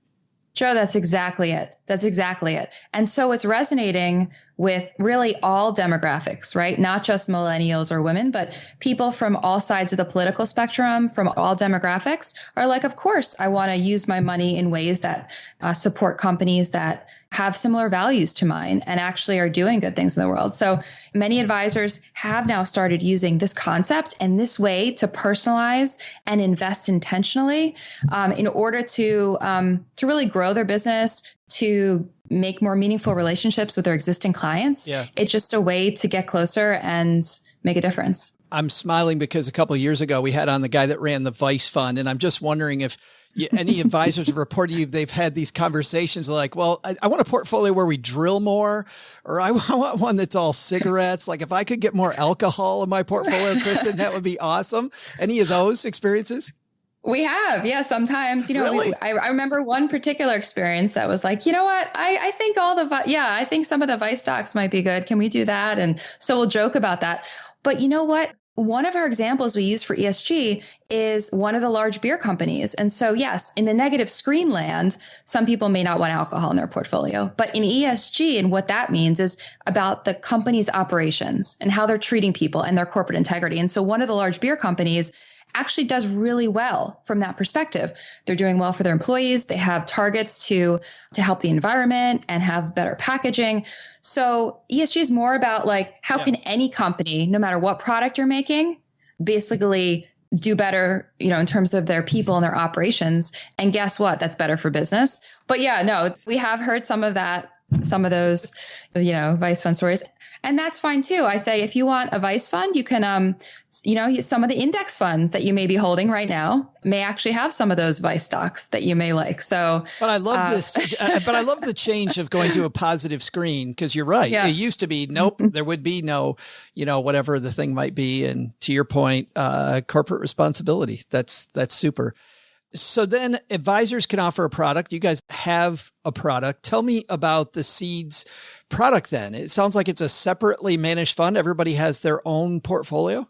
Joe, that's exactly it. That's exactly it. And so it's resonating with really all demographics, right? Not just millennials or women, but people from all sides of the political spectrum, from all demographics are like, of course, I want to use my money in ways that support companies that have similar values to mine and actually are doing good things in the world. So many advisors have now started using this concept and this way to personalize and invest intentionally in order to really grow their business, to make more meaningful relationships with their existing clients. Yeah. It's just a way to get closer and make a difference. I'm smiling because a couple of years ago, we had on the guy that ran the Vice Fund. And I'm just wondering if any advisors have reported you, they've had these conversations like, well, I want a portfolio where we drill more, or I want one that's all cigarettes. Like if I could get more alcohol in my portfolio, Kristen, that would be awesome. Any of those experiences? We have. Yeah. Sometimes, Really? I remember one particular experience that was like, you know what? I think I think some of the Vice stocks might be good. Can we do that? And so we'll joke about that. But you know what? One of our examples we use for ESG is one of the large beer companies. And so, yes, in the negative screen land, some people may not want alcohol in their portfolio. But in ESG, and what that means is about the company's operations and how they're treating people and their corporate integrity. And so one of the large beer companies actually does really well from that perspective. They're doing well for their employees. They have targets to help the environment and have better packaging. So ESG is more about how can any company, no matter what product you're making, basically do better, in terms of their people and their operations. And guess what? That's better for business. But yeah, no, we have heard some of those, Vice fund stories. And that's fine too. I say, if you want a Vice fund, you can, some of the index funds that you may be holding right now may actually have some of those Vice stocks that you may like. So, but I love this, but I love the change of going to a positive screen, because you're right. Yeah. It used to be, nope, there would be no, whatever the thing might be. And to your point, corporate responsibility, that's super. So then advisors can offer a product. You guys have a product. Tell me about the Seeds product then. It sounds like it's a separately managed fund. Everybody has their own portfolio.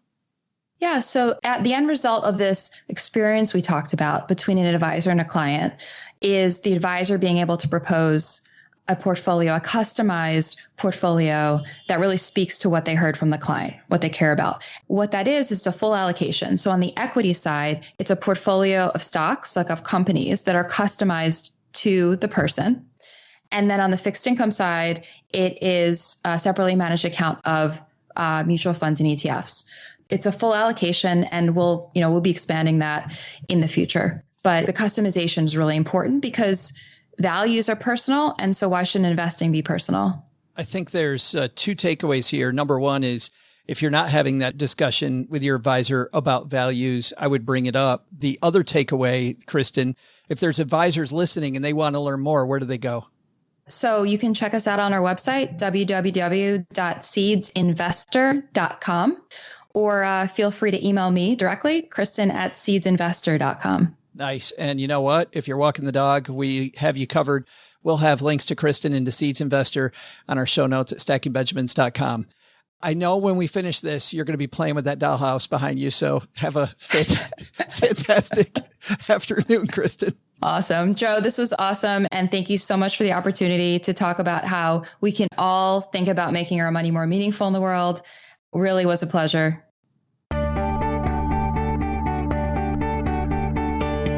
Yeah. So at the end result of this experience we talked about between an advisor and a client is the advisor being able to propose a portfolio, a customized portfolio that really speaks to what they heard from the client, what they care about. What that is a full allocation. So on the equity side, it's a portfolio of stocks, like of companies that are customized to the person. And then on the fixed income side, it is a separately managed account of mutual funds and ETFs. It's a full allocation, and we'll be expanding that in the future. But the customization is really important because values are personal. And so why shouldn't investing be personal? I think there's two takeaways here. Number one is if you're not having that discussion with your advisor about values, I would bring it up. The other takeaway, Kristen, if there's advisors listening and they want to learn more, where do they go? So you can check us out on our website, www.seedsinvestor.com, or feel free to email me directly, Kristen@seedsinvestor.com. Nice. And you know what? If you're walking the dog, we have you covered. We'll have links to Kristen and to Seeds Investor on our show notes at stackingbenjamins.com. I know when we finish this, you're going to be playing with that dollhouse behind you. So have a fantastic afternoon, Kristen. Awesome. Joe, this was awesome. And thank you so much for the opportunity to talk about how we can all think about making our money more meaningful in the world. Really was a pleasure.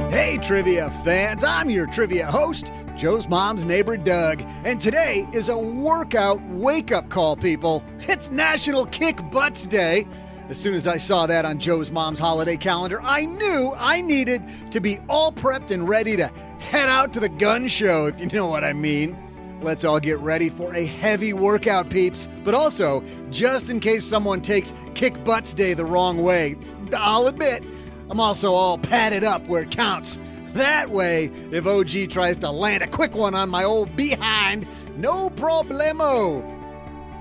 Hey, trivia fans, I'm your trivia host, Joe's mom's neighbor, Doug. And today is a workout wake-up call, people. It's National Kick Butts Day. As soon as I saw that on Joe's mom's holiday calendar, I knew I needed to be all prepped and ready to head out to the gun show, if you know what I mean. Let's all get ready for a heavy workout, peeps. But also, just in case someone takes Kick Butts Day the wrong way, I'll admit, I'm also all padded up where it counts. That way, if OG tries to land a quick one on my old behind, no problemo.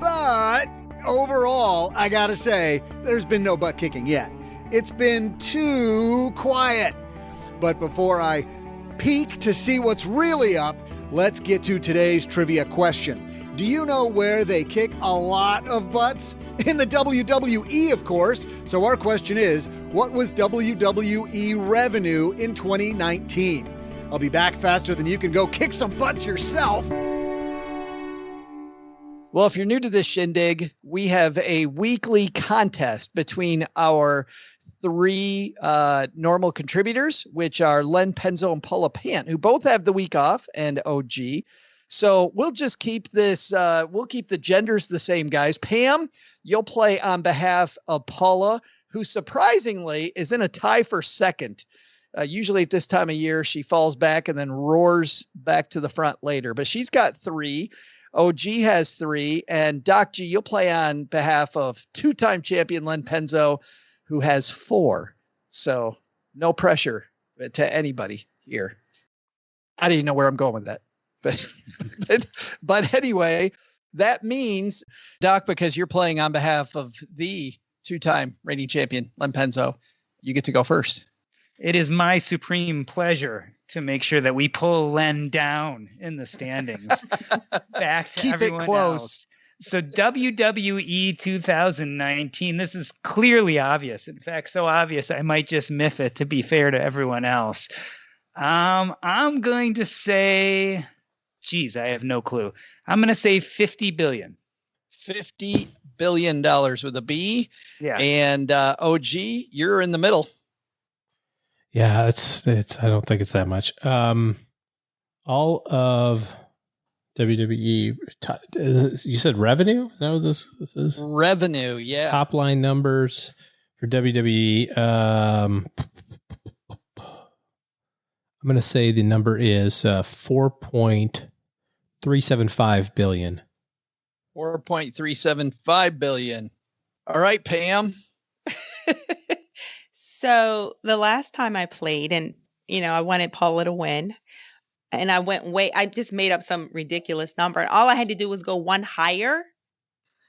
But overall, I gotta say, there's been no butt kicking yet. It's been too quiet. But before I peek to see what's really up, let's get to today's trivia question. Do you know where they kick a lot of butts? In the WWE, of course. So our question is, what was WWE revenue in 2019? I'll be back faster than you can go kick some butts yourself. Well, if you're new to this shindig, we have a weekly contest between our three normal contributors, which are Len Penzo and Paula Pant, who both have the week off, and OG. So we'll just keep this, we'll keep the genders the same, guys. Pam, you'll play on behalf of Paula, who surprisingly is in a tie for second. Usually at this time of year, she falls back and then roars back to the front later. But she's got 3. OG has 3. And Doc G, you'll play on behalf of two-time champion Len Penzo, who has 4. So no pressure to anybody here. I don't even know where I'm going with that. But anyway, that means, Doc, because you're playing on behalf of the two-time reigning champion, Len Penzo, you get to go first. It is my supreme pleasure to make sure that we pull Len down in the standings. Back to Keep everyone it close. else. So WWE 2019, this is clearly obvious. In fact, so obvious I might just miff it to be fair to everyone else. I'm going to say... Geez, I have no clue. I'm going to say $50 billion. $50 billion with a B. Yeah. And OG, you're in the middle. Yeah, it's. I don't think it's that much. All of WWE. You said revenue? Is that what this is? Revenue, yeah. Top line numbers for WWE. I'm going to say the number is 4.375 billion. 4.375 billion. All right, Pam. So the last time I played, and I wanted Paula to win, and I just made up some ridiculous number. And all I had to do was go one higher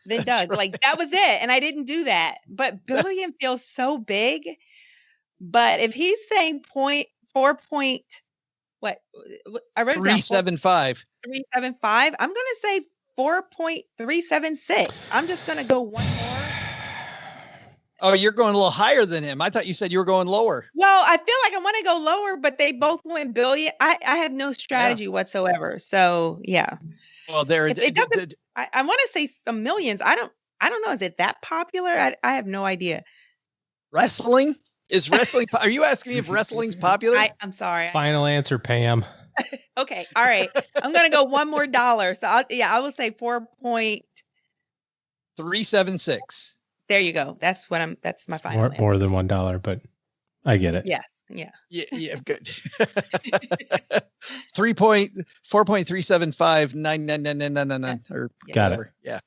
than Doug. Right. Like that was it. And I didn't do that. But billion feels so big. But if he's saying 4 point, what I wrote it down, 375. 375. I'm going to say 4.376. I'm just going to go one more. Oh, you're going a little higher than him. I thought you said you were going lower. Well, I feel like I want to go lower, but they both went billion. I have no strategy whatsoever. So yeah. Well, there it doesn't. I want to say some millions. I don't know. Is it that popular? I have no idea. Wrestling is wrestling. Are you asking me if wrestling's popular? I'm sorry. Final answer, Pam. Okay. All right. I'm going to go one more dollar. So I will say 4.376. There you go. That's my final answer. More than $1, but I get it. Yes. Yeah. Yeah. Good. 4.3759999 or got whatever. it. Yeah.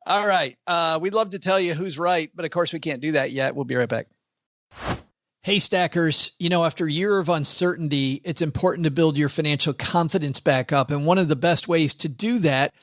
All right. We'd love to tell you who's right, but of course we can't do that yet. We'll be right back. Hey, Stackers, after a year of uncertainty, it's important to build your financial confidence back up. And one of the best ways to do that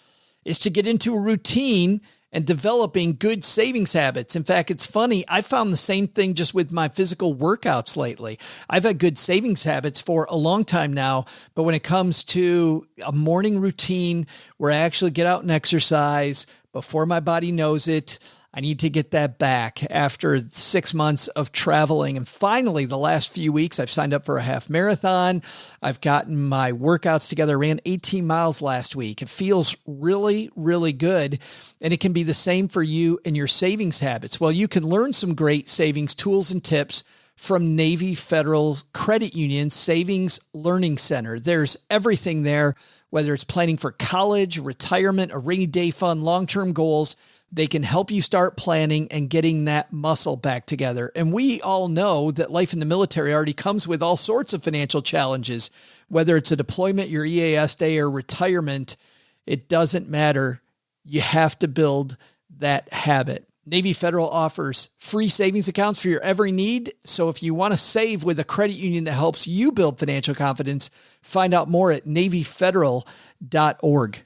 is to get into a routine and developing good savings habits. In fact, it's funny. I found the same thing just with my physical workouts lately. I've had good savings habits for a long time now, but when it comes to a morning routine where I actually get out and exercise before my body knows it, I need to get that back after 6 months of traveling. And finally, the last few weeks, I've signed up for a half marathon. I've gotten my workouts together, ran 18 miles last week. It feels really, really good. And it can be the same for you and your savings habits. Well, you can learn some great savings tools and tips from Navy Federal Credit Union Savings Learning Center. There's everything there, whether it's planning for college, retirement, a rainy day fund, long-term goals. They can help you start planning and getting that muscle back together. And we all know that life in the military already comes with all sorts of financial challenges, whether it's a deployment, your EAS day, or retirement. It doesn't matter. You have to build that habit. Navy Federal offers free savings accounts for your every need. So if you want to save with a credit union that helps you build financial confidence, find out more at NavyFederal.org.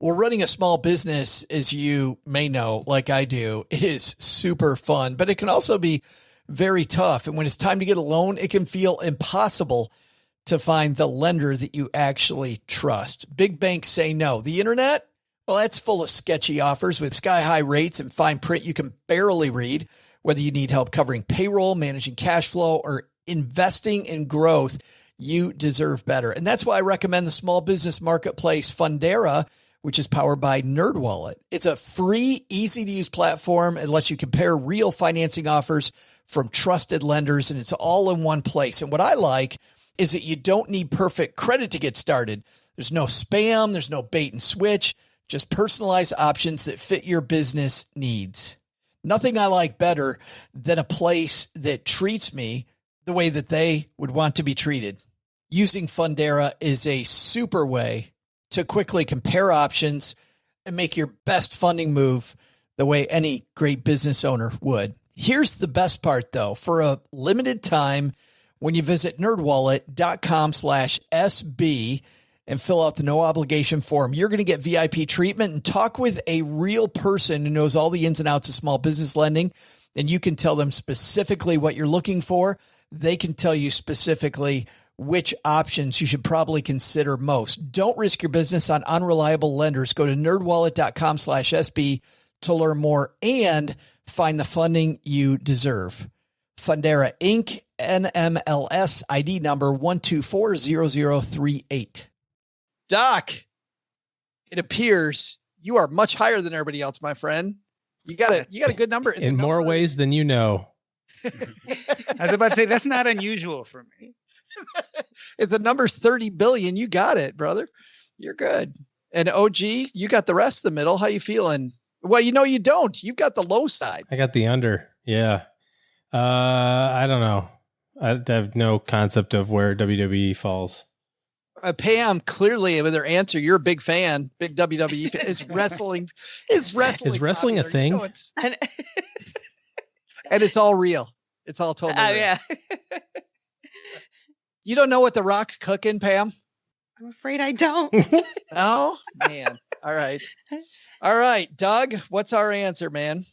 Well, running a small business, as you may know, like I do, it is super fun, but it can also be very tough. And when it's time to get a loan, it can feel impossible to find the lender that you actually trust. Big banks say no. The internet, well, that's full of sketchy offers with sky-high rates and fine print you can barely read. Whether you need help covering payroll, managing cash flow, or investing in growth, you deserve better. And that's why I recommend the small business marketplace Fundera, which is powered by NerdWallet. It's a free, easy-to-use platform. It lets you compare real financing offers from trusted lenders, and it's all in one place. And what I like is that you don't need perfect credit to get started. There's no spam. There's no bait and switch. Just personalized options that fit your business needs. Nothing I like better than a place that treats me the way that they would want to be treated. Using Fundera is a super way to quickly compare options and make your best funding move the way any great business owner would. Here's the best part, though. For a limited time, when you visit nerdwallet.com/SB and fill out the no obligation form, you're going to get VIP treatment and talk with a real person who knows all the ins and outs of small business lending. And you can tell them specifically what you're looking for. They can tell you specifically which options you should probably consider most. Don't risk your business on unreliable lenders. Go to nerdwallet.com/SB to learn more and find the funding you deserve. Fundera Inc., NMLS ID number 1240038. Doc, it appears you are much higher than everybody else, my friend. You got a good number. In more ways than you know. I was about to say, that's not unusual for me. If the number's 30 billion, you got it, brother. You're good. And OG, you got the rest of the middle. How you feeling? Well, you don't. You've got the low side. I got the under. Yeah. I don't know. I have no concept of where WWE falls. Pam, clearly with her answer, you're a big fan, big WWE fan. Is wrestling a thing? And it's all real. It's all totally real. Yeah. You don't know what The Rock's cooking, Pam? I'm afraid I don't. Oh, man. All right. All right, Doug, what's our answer, man?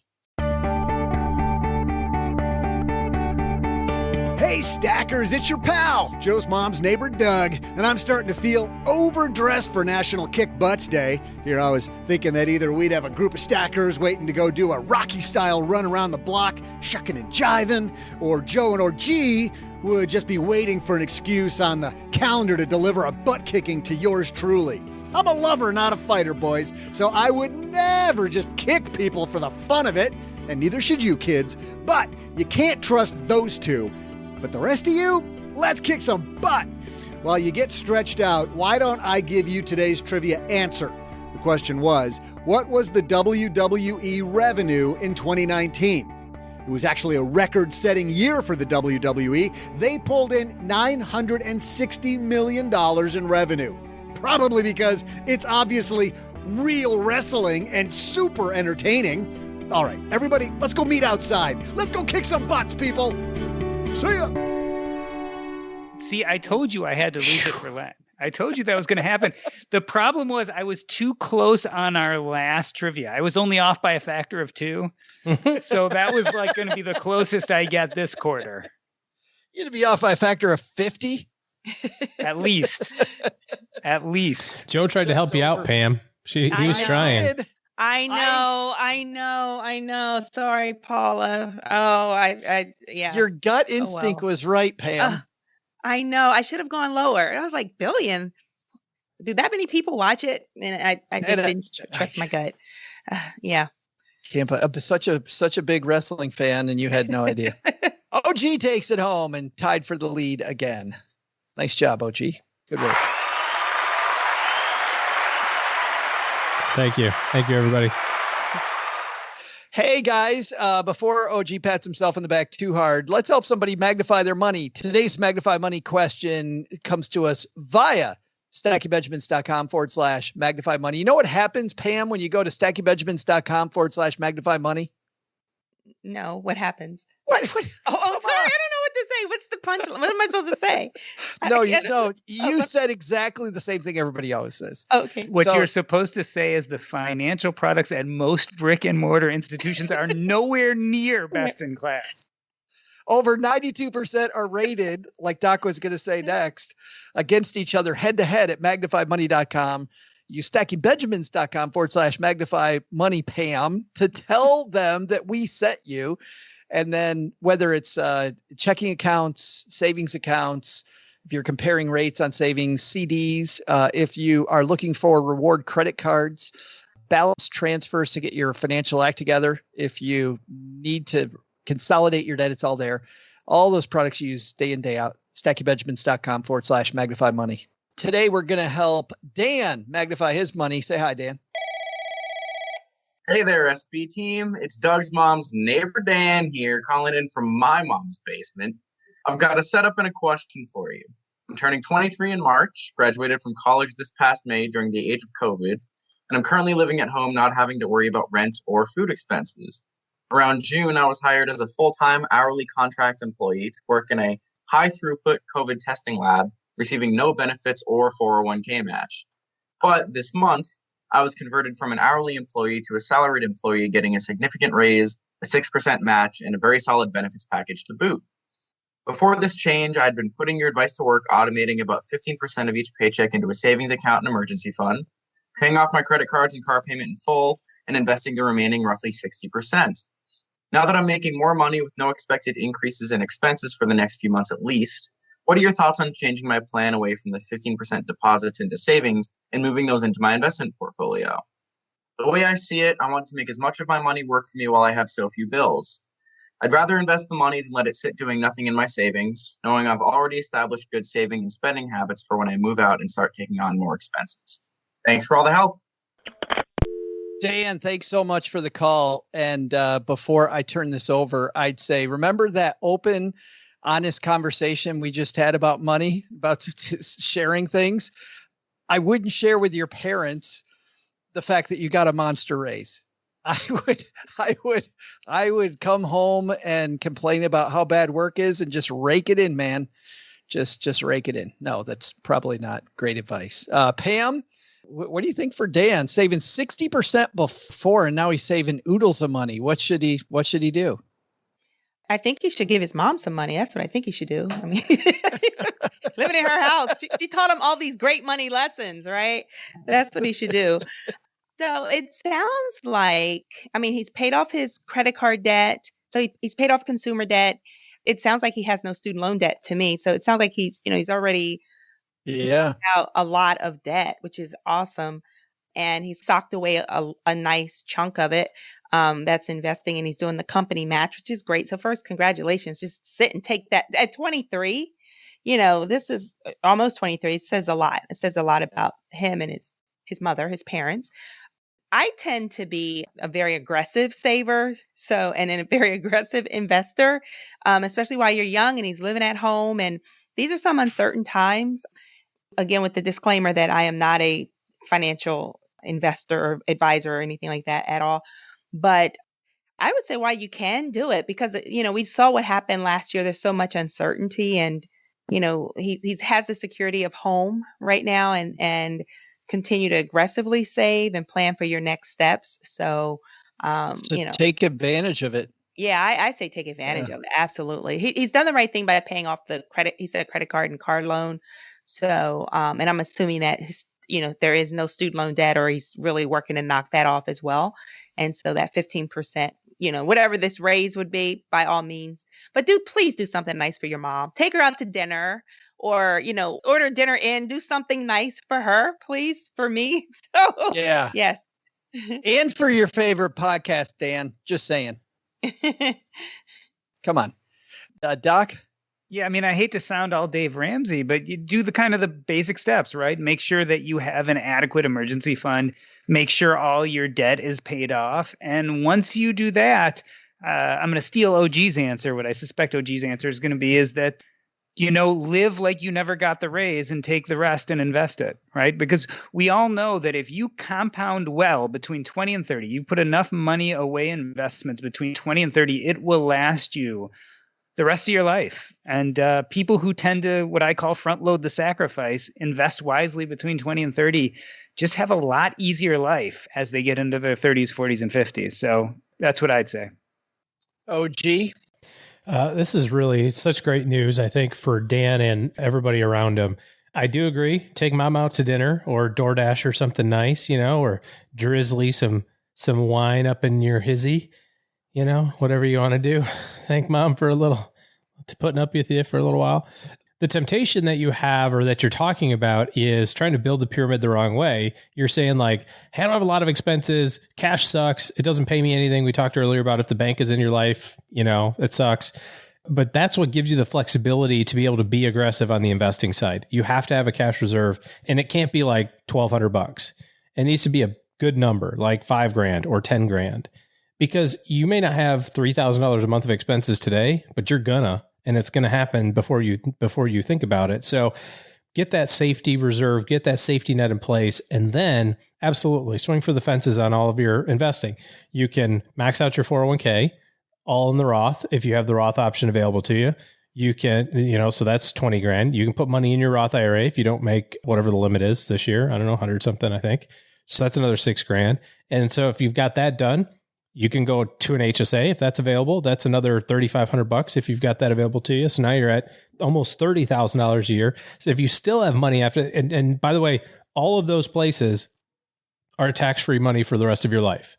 Hey stackers, it's your pal, Joe's mom's neighbor Doug, and I'm starting to feel overdressed for National Kick Butts Day. Here I was thinking that either we'd have a group of stackers waiting to go do a Rocky-style run around the block, shucking and jiving, or Joe and OG would just be waiting for an excuse on the calendar to deliver a butt kicking to yours truly. I'm a lover, not a fighter, boys, so I would never just kick people for the fun of it, and neither should you kids, but you can't trust those two. But the rest of you, let's kick some butt. While you get stretched out, why don't I give you today's trivia answer? The question was, what was the WWE revenue in 2019? It was actually a record-setting year for the WWE. They pulled in $960 million in revenue. Probably because it's obviously real wrestling and super entertaining. All right, everybody, let's go meet outside. Let's go kick some butts, people. See ya. See, I told you I had to lose it for Len. I told you that was going to happen. The problem was I was too close on our last trivia. I was only off by a factor of 2. So that was like going to be the closest I get this quarter. You're going to be off by a factor of 50? At least. At least. Joe tried to help you out, Pam. He was trying. I know. Sorry, Paula. Oh, yeah. Your gut instinct was right, Pam. I know. I should have gone lower. I was like, billion. Do that many people watch it? And I just didn't trust my gut. Yeah. Can't. I'm such a big wrestling fan, and you had no idea. OG takes it home and tied for the lead again. Nice job, OG. Good work. Thank you, everybody. Hey guys, before OG pats himself in the back too hard, let's help somebody magnify their money. Today's Magnify Money question comes to us via StackyBenjamins.com/magnify money. You know what happens, Pam, when you go to StackyBenjamins.com/magnify money? No, what happens? What? Oh, sorry. I don't know what to say. What's the punchline? What am I supposed to say? You said exactly the same thing everybody always says. Okay. What you're supposed to say is the financial products at most brick and mortar institutions are nowhere near best in class. Over 92% are rated, like Doc was going to say next, against each other head to head at magnifymoney.com. Use StackyBenjamins.com/magnify money, Pam, to tell them that we sent you. And then whether it's checking accounts, savings accounts, if you're comparing rates on savings, CDs, if you are looking for reward credit cards, balance transfers to get your financial act together, if you need to consolidate your debt, it's all there. All those products you use day in, day out. StackyBenjamins.com/magnify money. Today, we're going to help Dan magnify his money. Say hi, Dan. Hey there, SB team. It's Doug's mom's neighbor Dan here, calling in from my mom's basement. I've got a setup and a question for you. I'm turning 23 in March, graduated from college this past May during the age of COVID, and I'm currently living at home not having to worry about rent or food expenses. Around June, I was hired as a full-time hourly contract employee to work in a high-throughput COVID testing lab, receiving no benefits or 401k match. But this month, I was converted from an hourly employee to a salaried employee, getting a significant raise, a 6% match, and a very solid benefits package to boot. Before this change, I'd been putting your advice to work, automating about 15% of each paycheck into a savings account and emergency fund, paying off my credit cards and car payment in full, and investing the remaining roughly 60%. Now that I'm making more money with no expected increases in expenses for the next few months at least, what are your thoughts on changing my plan away from the 15% deposits into savings and moving those into my investment portfolio? The way I see it, I want to make as much of my money work for me while I have so few bills. I'd rather invest the money than let it sit doing nothing in my savings, knowing I've already established good saving and spending habits for when I move out and start taking on more expenses. Thanks for all the help. Dan, thanks so much for the call. And before I turn this over, I'd say, remember that open, honest conversation we just had about money, about sharing things? I wouldn't share with your parents the fact that you got a monster raise. I would come home and complain about how bad work is and just rake it in, man. Just rake it in. No, that's probably not great advice. Pam, what do you think for Dan? Saving 60% before, and now he's saving oodles of money. What should he do? I think he should give his mom some money. That's what I think he should do. I mean, living in her house, she taught him all these great money lessons, right? That's what he should do. So it sounds like, I mean, he's paid off his credit card debt. So he's paid off consumer debt. It sounds like he has no student loan debt to me. So it sounds like he's already out a lot of debt, which is awesome. And he's socked away a nice chunk of it that's investing, and he's doing the company match, which is great. So first, congratulations. Just sit and take that at 23. This is almost 23. It says a lot. It says a lot about him and his mother, his parents. I tend to be a very aggressive saver, and a very aggressive investor, especially while you're young and he's living at home. And these are some uncertain times. Again, with the disclaimer that I am not a financial investor or advisor or anything like that at all. But I would say why you can do it, because, we saw what happened last year. There's so much uncertainty, and, he has the security of home right now, and continue to aggressively save and plan for your next steps. So, take advantage of it. Yeah, I say take advantage of it. Absolutely. He's done the right thing by paying off the credit card and card loan. So, and I'm assuming that there is no student loan debt, or he's really working to knock that off as well. And so that 15%, whatever this raise would be, by all means. But please do something nice for your mom. Take her out to dinner, or, order dinner in, do something nice for her, please, for me. So, yeah. Yes. And for your favorite podcast, Dan, just saying. Come on. Doc? Yeah, I mean, I hate to sound all Dave Ramsey, but you do the basic steps, right? Make sure that you have an adequate emergency fund. Make sure all your debt is paid off. And once you do that, I'm going to steal OG's answer. What I suspect OG's answer is going to be is that, live like you never got the raise and take the rest and invest it, right? Because we all know that if you compound well between 20 and 30, you put enough money away in investments between 20 and 30, it will last you the rest of your life. And people who tend to, what I call front load the sacrifice, invest wisely between 20 and 30, just have a lot easier life as they get into their 30s, 40s, and 50s. So that's what I'd say. OG? This is really such great news, I think, for Dan and everybody around him. I do agree. Take mom out to dinner, or DoorDash or something nice, or drizzly some wine up in your hizzy, whatever you want to do. Thank mom for putting up with you for a little while. The temptation that you have, or that you're talking about, is trying to build the pyramid the wrong way. You're saying like, hey, I don't have a lot of expenses. Cash sucks. It doesn't pay me anything. We talked earlier about if the bank is in your life, it sucks. But that's what gives you the flexibility to be able to be aggressive on the investing side. You have to have a cash reserve, and it can't be like $1,200. It needs to be a good number, like $5,000 or $10,000, because you may not have $3,000 a month of expenses today, but you're and it's going to happen before you think about it. So get that safety reserve, get that safety net in place, and then absolutely swing for the fences on all of your investing. You can max out your 401k, all in the Roth, if you have the Roth option available to you. You can, so that's $20,000. You can put money in your Roth IRA if you don't make whatever the limit is this year. I don't know, 100 something, I think. So that's another $6,000. And so if you've got that done, you can go to an HSA if that's available. That's another $3,500 if you've got that available to you. So now you're at almost $30,000 a year. So if you still have money after, and by the way, all of those places are tax-free money for the rest of your life.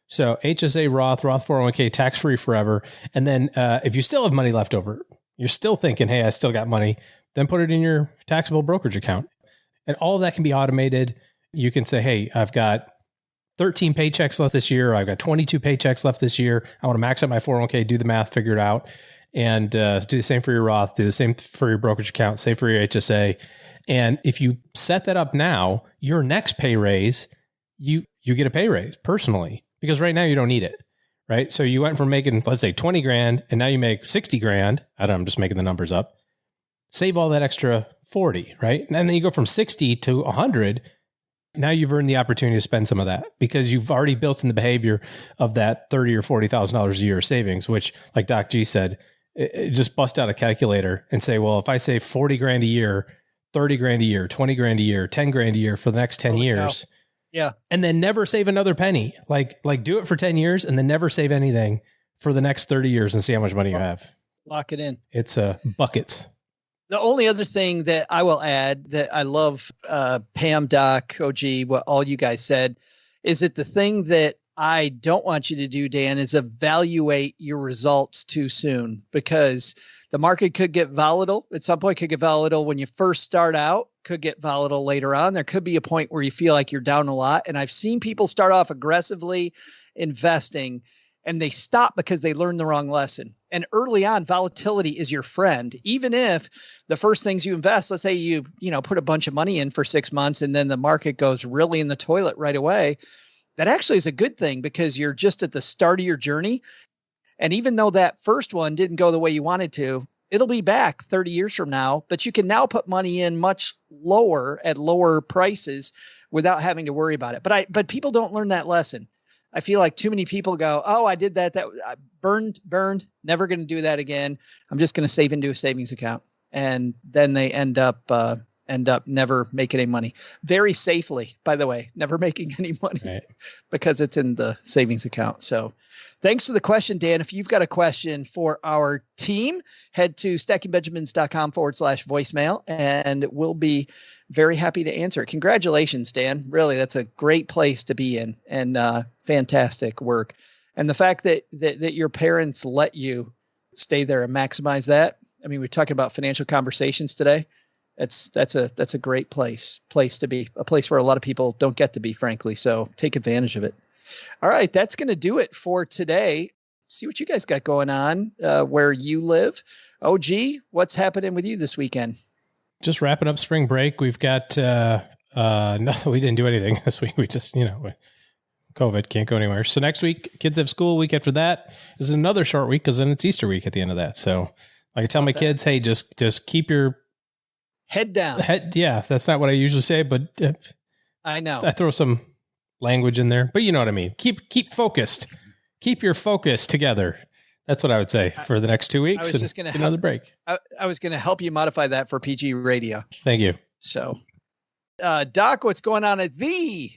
So HSA, Roth 401k, tax-free forever. And then if you still have money left over, you're still thinking, hey, I still got money, then put it in your taxable brokerage account. And all of that can be automated. You can say, hey, I've got 13 paychecks left this year. I've got 22 paychecks left this year. I want to max out my 401k, do the math, figure it out, and do the same for your Roth, do the same for your brokerage account, same for your HSA. And if you set that up now, your next pay raise, you get a pay raise personally, because right now you don't need it, right? So you went from making, let's say $20,000, and now you make $60,000. I'm just making the numbers up. Save all that extra 40, right? And then you go from 60 to 100. Now you've earned the opportunity to spend some of that, because you've already built in the behavior of that $30,000 or $40,000 a year savings, which, like Doc G said, just bust out a calculator and say, well, if I save $40,000 a year, $30,000 a year, $20,000 a year, $10,000 a year for the next 10 years, yeah, and then never save another penny, like do it for 10 years and then never save anything for the next 30 years and see how much money you have. Lock it in. It's buckets. The only other thing that I will add that I love, Pam, Doc, OG, what all you guys said, is that the thing that I don't want you to do, Dan, is evaluate your results too soon, because the market could get volatile. At some point, could get volatile when you first start out, could get volatile later on. There could be a point where you feel like you're down a lot. And I've seen people start off aggressively investing and they stop because they learned the wrong lesson. And early on, volatility is your friend. Even if the first things you invest, let's say you put a bunch of money in for 6 months and then the market goes really in the toilet right away, that actually is a good thing because you're just at the start of your journey. And even though that first one didn't go the way you wanted to, it'll be back 30 years from now, but you can now put money in much lower at lower prices without having to worry about it. But people don't learn that lesson. I feel like too many people go, oh, I did that. That I burned, never going to do that again. I'm just going to save into a savings account. And then they end up never making any money. Very safely, by the way, never making any money, right, because it's in the savings account. So thanks for the question, Dan. If you've got a question for our team, head to stackingbenjamins.com/voicemail and we'll be very happy to answer it. Congratulations, Dan. Really, that's a great place to be in, and fantastic work. And the fact that your parents let you stay there and maximize that. I mean, we're talking about financial conversations today. That's a great place to be, a place where a lot of people don't get to be, frankly. So take advantage of it. All right. That's going to do it for today. See what you guys got going on where you live. OG, what's happening with you this weekend? Just wrapping up spring break. We've got, nothing. We didn't do anything this week. We just, COVID, can't go anywhere. So next week, kids have school. Week after that is another short week because then it's Easter week at the end of that. So I tell my kids, hey, just keep your head down. Yeah, that's not what I usually say, but I know I throw some language in there, but you know what I mean. Keep focused. Keep your focus together. That's what I would say for the next 2 weeks. I was just going to another break. I was going to help you modify that for PG Radio. Thank you. So, Doc, what's going on at the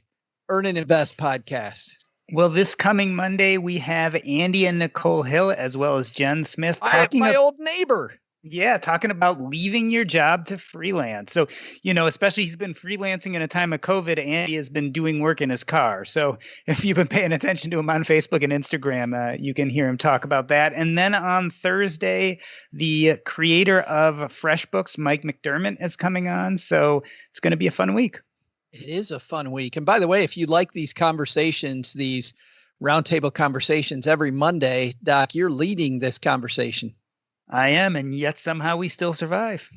Earn and Invest podcast? Well, this coming Monday, we have Andy and Nicole Hill, as well as Jen Smith. My old neighbor. Yeah, talking about leaving your job to freelance. So, especially he's been freelancing in a time of COVID. Andy has been doing work in his car. So if you've been paying attention to him on Facebook and Instagram, you can hear him talk about that. And then on Thursday, the creator of FreshBooks, Mike McDermott, is coming on. So it's going to be a fun week. It is a fun week. And by the way, if you like these conversations, these roundtable conversations every Monday, Doc, you're leading this conversation. I am, and yet somehow we still survive.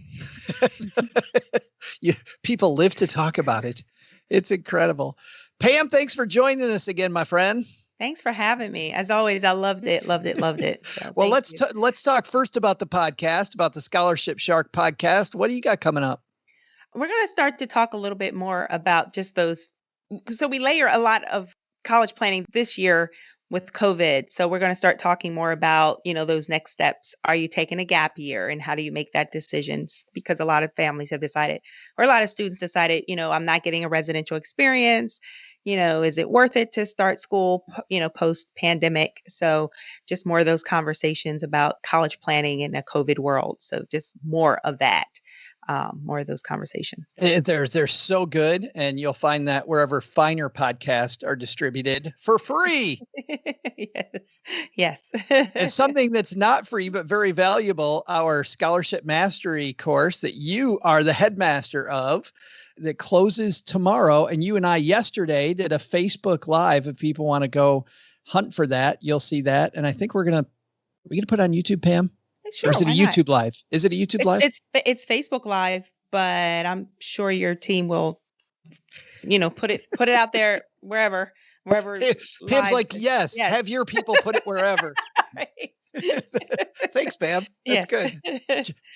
People live to talk about it. It's incredible. Pam, thanks for joining us again, my friend. Thanks for having me. As always, I loved it. So well, let's talk first about the podcast, about the Scholarship Shark podcast. What do you got coming up? We're going to start to talk a little bit more about just those. So we layer a lot of college planning this year with COVID. So we're going to start talking more about, those next steps. Are you taking a gap year and how do you make that decision? Because a lot of families have decided, or a lot of students decided, I'm not getting a residential experience. Is it worth it to start school, post pandemic? So just more of those conversations about college planning in a COVID world. So just more of that. More of those conversations. They're so good. And you'll find that wherever finer podcasts are distributed for free. Yes. It's something that's not free, but very valuable. Our Scholarship Mastery course that you are the headmaster of, that closes tomorrow. And you and I yesterday did a Facebook Live. If people want to go hunt for that, you'll see that. And I think we're going to put it on YouTube, Pam. Sure, or is it a YouTube Live? Is it a YouTube Live? It's Facebook Live, but I'm sure your team will, put it out there wherever. Pam's like, yes, have your people put it wherever. Thanks, Pam. That's good.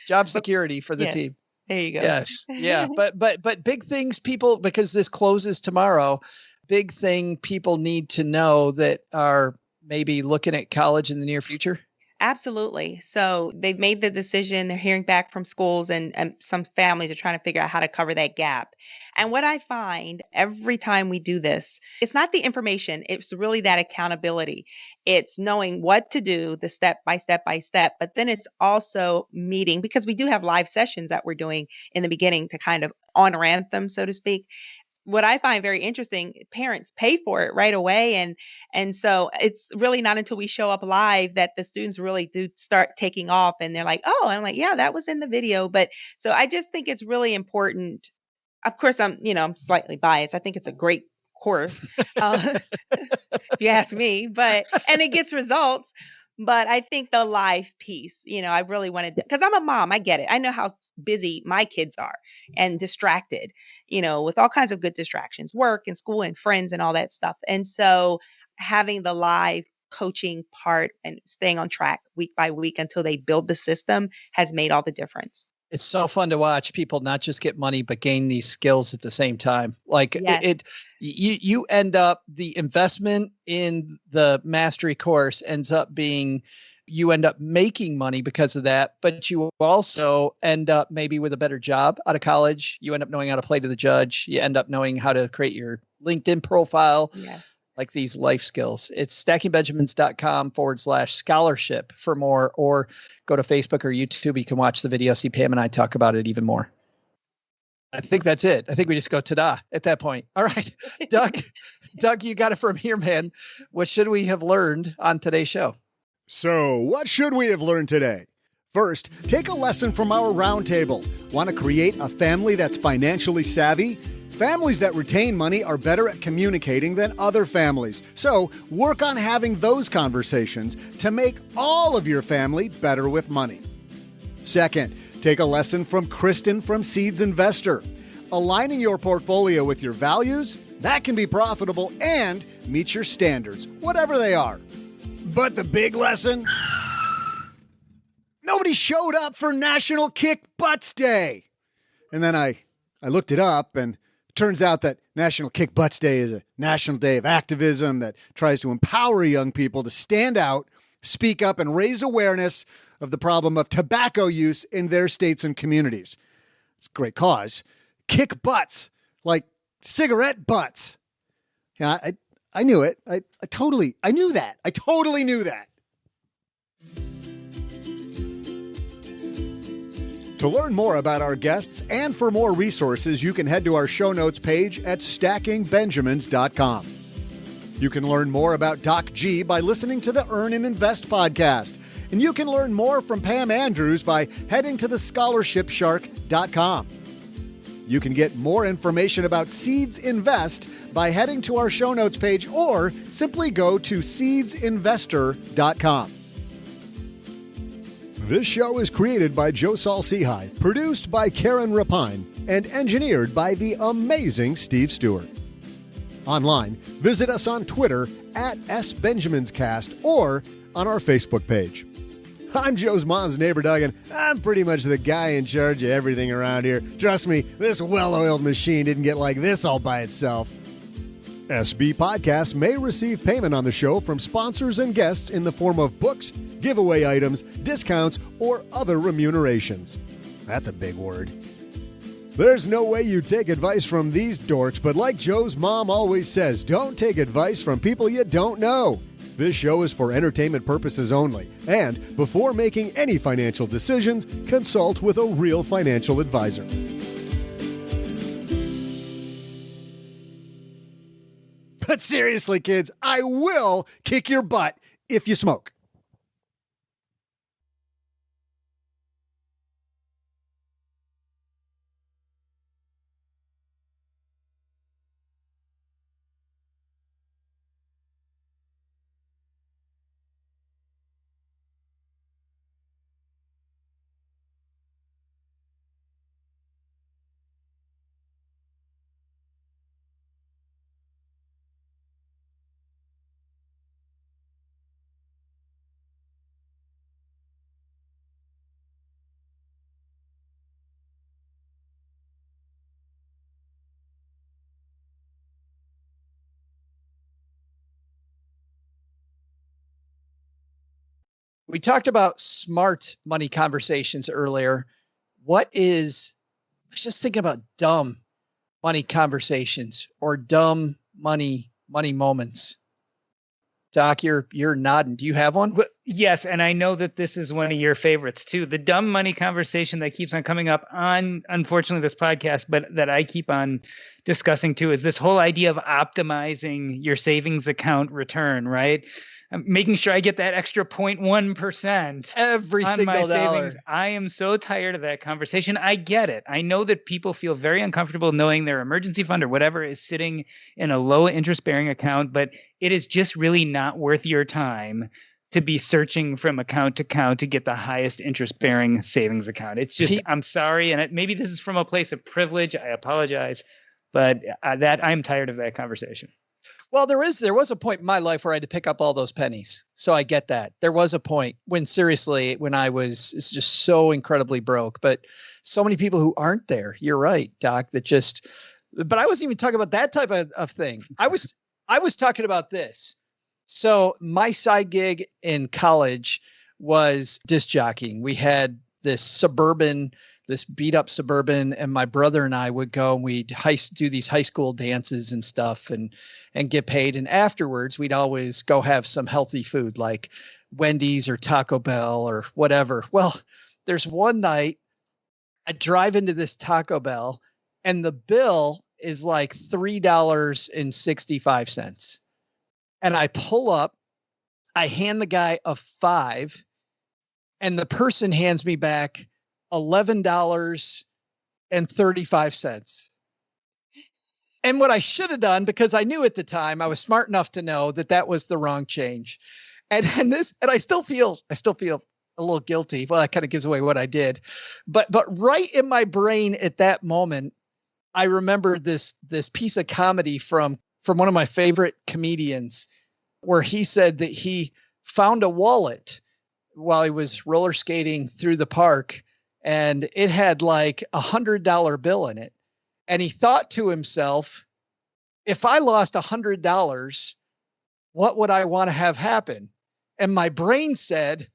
Job security for the team. There you go. Yes. Yeah. But big things, people, because this closes tomorrow, big thing people need to know that are maybe looking at college in the near future. Absolutely. So they've made the decision. They're hearing back from schools, and some families are trying to figure out how to cover that gap. And what I find every time we do this, it's not the information, it's really that accountability. It's knowing what to do, the step by step, but then it's also meeting because we do have live sessions that we're doing in the beginning to kind of on ramp them, so to speak. What I find very interesting, parents pay for it right away, and so it's really not until we show up live that the students really do start taking off, and they're like, "Oh," I'm like, "Yeah, that was in the video." But so I just think it's really important. Of course, I'm slightly biased. I think it's a great course, if you ask me, but and it gets results. But I think the life piece, I really wanted because I'm a mom. I get it. I know how busy my kids are and distracted, with all kinds of good distractions, work and school and friends and all that stuff. And so having the live coaching part and staying on track week by week until they build the system has made all the difference. It's so fun to watch people not just get money, but gain these skills at the same time. Like Yes. you end up, the investment in the mastery course ends up being, you end up making money because of that, but you also end up maybe with a better job out of college. You end up knowing how to play to the judge. You end up knowing how to create your LinkedIn profile. Yes. Like these life skills. It's stackingbenjamins.com/scholarship for more, or go to Facebook or YouTube. You can watch the video, see Pam and I talk about it even more. I think that's it. I think we just go ta-da at that point. All right, Doug, you got it from here, man. What should we have learned on today's show? So, what should we have learned today? First, take a lesson from our roundtable. Want to create a family that's financially savvy? Families that retain money are better at communicating than other families. So, work on having those conversations to make all of your family better with money. Second, take a lesson from Kristen from Seeds Investor. Aligning your portfolio with your values, that can be profitable and meet your standards, whatever they are. But the big lesson? Nobody showed up for National Kick Butts Day. And then I looked it up, and turns out that National Kick Butts Day is a national day of activism that tries to empower young people to stand out, speak up, and raise awareness of the problem of tobacco use in their states and communities. It's a great cause. Kick butts, like cigarette butts. Yeah, I knew it. I knew that. I totally knew that. To learn more about our guests and for more resources, you can head to our show notes page at stackingbenjamins.com. You can learn more about Doc G by listening to the Earn and Invest podcast. And you can learn more from Pam Andrews by heading to thescholarshipshark.com. You can get more information about Seeds Invest by heading to our show notes page or simply go to seedsinvestor.com. This show is created by Joe Saul-Sehy, produced by Karen Rapine, and engineered by the amazing Steve Stewart. Online, visit us on Twitter at SBenjaminsCast or on our Facebook page. I'm Joe's mom's neighbor, Doug, and I'm pretty much the guy in charge of everything around here. Trust me, this well-oiled machine didn't get like this all by itself. SB Podcasts may receive payment on the show from sponsors and guests in the form of books, giveaway items, discounts, or other remunerations. That's a big word. There's no way you take advice from these dorks, but like Joe's mom always says, don't take advice from people you don't know. This show is for entertainment purposes only, and before making any financial decisions, consult with a real financial advisor. But seriously, kids, I will kick your butt if you smoke. We talked about smart money conversations earlier. I was just thinking about dumb money conversations or dumb money moments. Doc, you're nodding. Do you have one? Yes, and I know that this is one of your favorites too. The dumb money conversation that keeps on coming up on, unfortunately, this podcast, but that I keep on discussing too, is this whole idea of optimizing your savings account return, right? Making sure I get that extra 0.1% every on single my dollar. Savings. I am so tired of that conversation. I get it. I know that people feel very uncomfortable knowing their emergency fund or whatever is sitting in a low interest bearing account, but it is just really not worth your time to be searching from account to account to get the highest interest bearing savings account. It's just, I'm sorry. And maybe this is from a place of privilege. I apologize, but I'm tired of that conversation. Well, there was a point in my life where I had to pick up all those pennies. So I get that. There was a point when I was just so incredibly broke, but so many people who aren't there. You're right, Doc, but I wasn't even talking about that type of thing. I was talking about this. So my side gig in college was disc jockeying. We had this beat up Suburban, and my brother and I would go and we'd do these high school dances and stuff and get paid. And afterwards we'd always go have some healthy food like Wendy's or Taco Bell or whatever. Well, there's one night I drive into this Taco Bell and the bill is like $3.65. And I pull up, I hand the guy a $5, and the person hands me back $11.35. And what I should have done, because I knew at the time, I was smart enough to know that was the wrong change. And I still feel a little guilty. Well, that kind of gives away what I did. But right in my brain at that moment, I remembered this piece of comedy from one of my favorite comedians, where he said that he found a wallet while he was roller skating through the park, and it had like $100 bill in it. And he thought to himself, if I lost $100, what would I want to have happen? And my brain said,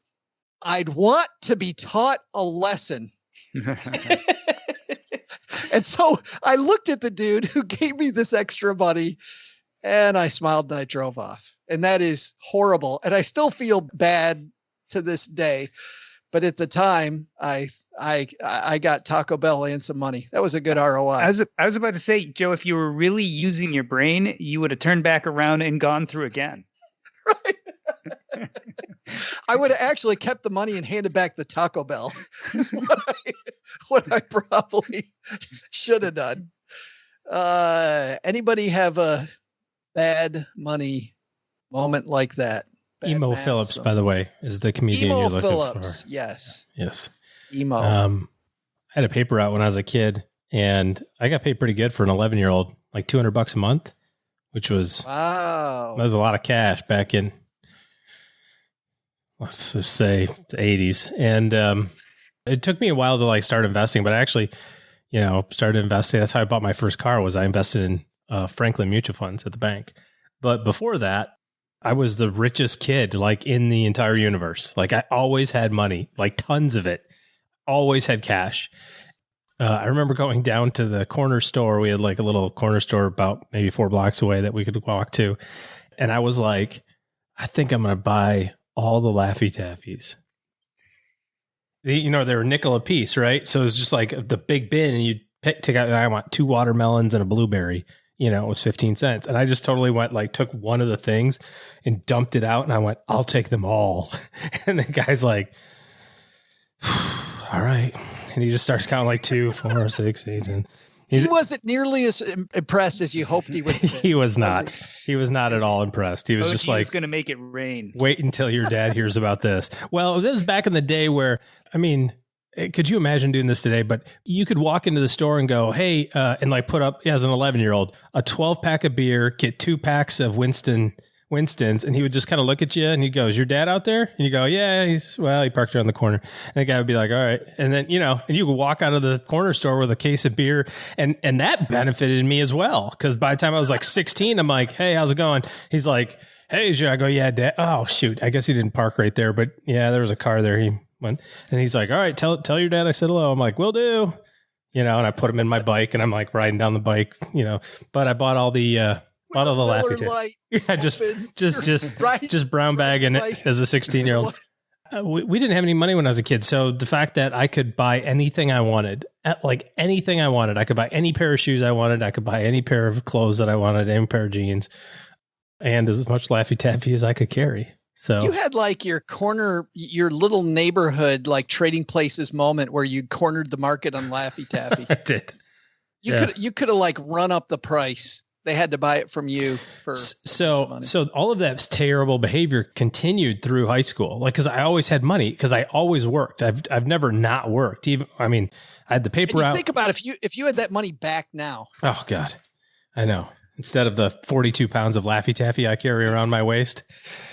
I'd want to be taught a lesson. And so I looked at the dude who gave me this extra money, and I smiled and I drove off. And that is horrible. And I still feel bad to this day. But at the time, I got Taco Bell and some money. That was a good ROI. I was about to say, Joe, if you were really using your brain, you would have turned back around and gone through again. Right. I would have actually kept the money and handed back the Taco Bell. Is what I probably should have done. Anybody have a bad money moment like that? Emo Phillips, by the way, is the comedian you're looking Phillips, for. Yes. Emo. I had a paper out when I was a kid, and I got paid pretty good for an 11-year-old, like $200 a month, which was wow. That was a lot of cash back in, let's just say, the 80s. And it took me a while to like start investing, but I actually, started investing. That's how I bought my first car. Was I invested in Franklin mutual funds at the bank. But before that, I was the richest kid like in the entire universe. Like I always had money, like tons of it. Always had cash. I remember going down to the corner store. We had like a little corner store about maybe 4 blocks away that we could walk to. And I was like, I think I'm going to buy all the Laffy Taffies. They were nickel a piece, right? So it was just like the big bin, and you'd take out, I want 2 watermelons and a blueberry. It was 15 cents. And I just totally took one of the things and dumped it out. And I went, I'll take them all. And the guy's like, all right. And he just starts counting like 2, 4, 6, 8. And he wasn't nearly as impressed as you hoped he would. He was not. He was not at all impressed. He was just like, he's going to make it rain. Wait until your dad hears about this. Well, this was back in the day where, could you imagine doing this today? But you could walk into the store and go, hey, and like put up, as an 11-year-old, a 12-pack of beer, get 2 packs of Winston Winston's, and he would just kind of look at you and he'd go, "Is your dad out there?" And you go, "Yeah, he parked around the corner." And the guy would be like, "All right." And then, and you could walk out of the corner store with a case of beer, and that benefited me as well. Because by the time I was like 16, I'm like, "Hey, how's it going?" He's like, "Hey, Joe." I go, "Yeah, Dad." Oh, shoot. I guess he didn't park right there, but yeah, there was a car there. He went, and he's like, "All right, tell your dad I said hello." I'm like, "Will do." And I put him in my bike, and I'm like riding down the bike, but I bought all the, bought all the Laffy Taffy. Yeah, just brown bagging it as a 16-year-old. We didn't have any money when I was a kid. So the fact that I could buy anything I wanted, anything I wanted, I could buy any pair of shoes I wanted. I could buy any pair of clothes that I wanted, any pair of jeans, and as much Laffy Taffy as I could carry. So you had like your little neighborhood, like Trading Places moment where you cornered the market on Laffy Taffy. I did. You could have like run up the price. They had to buy it from you for so all of that terrible behavior continued through high school. Like, cause I always had money because I always worked. I've never not worked. I had the paper out. Think about if you had that money back now. Oh God, I know. Instead of the 42 pounds of Laffy Taffy I carry around my waist,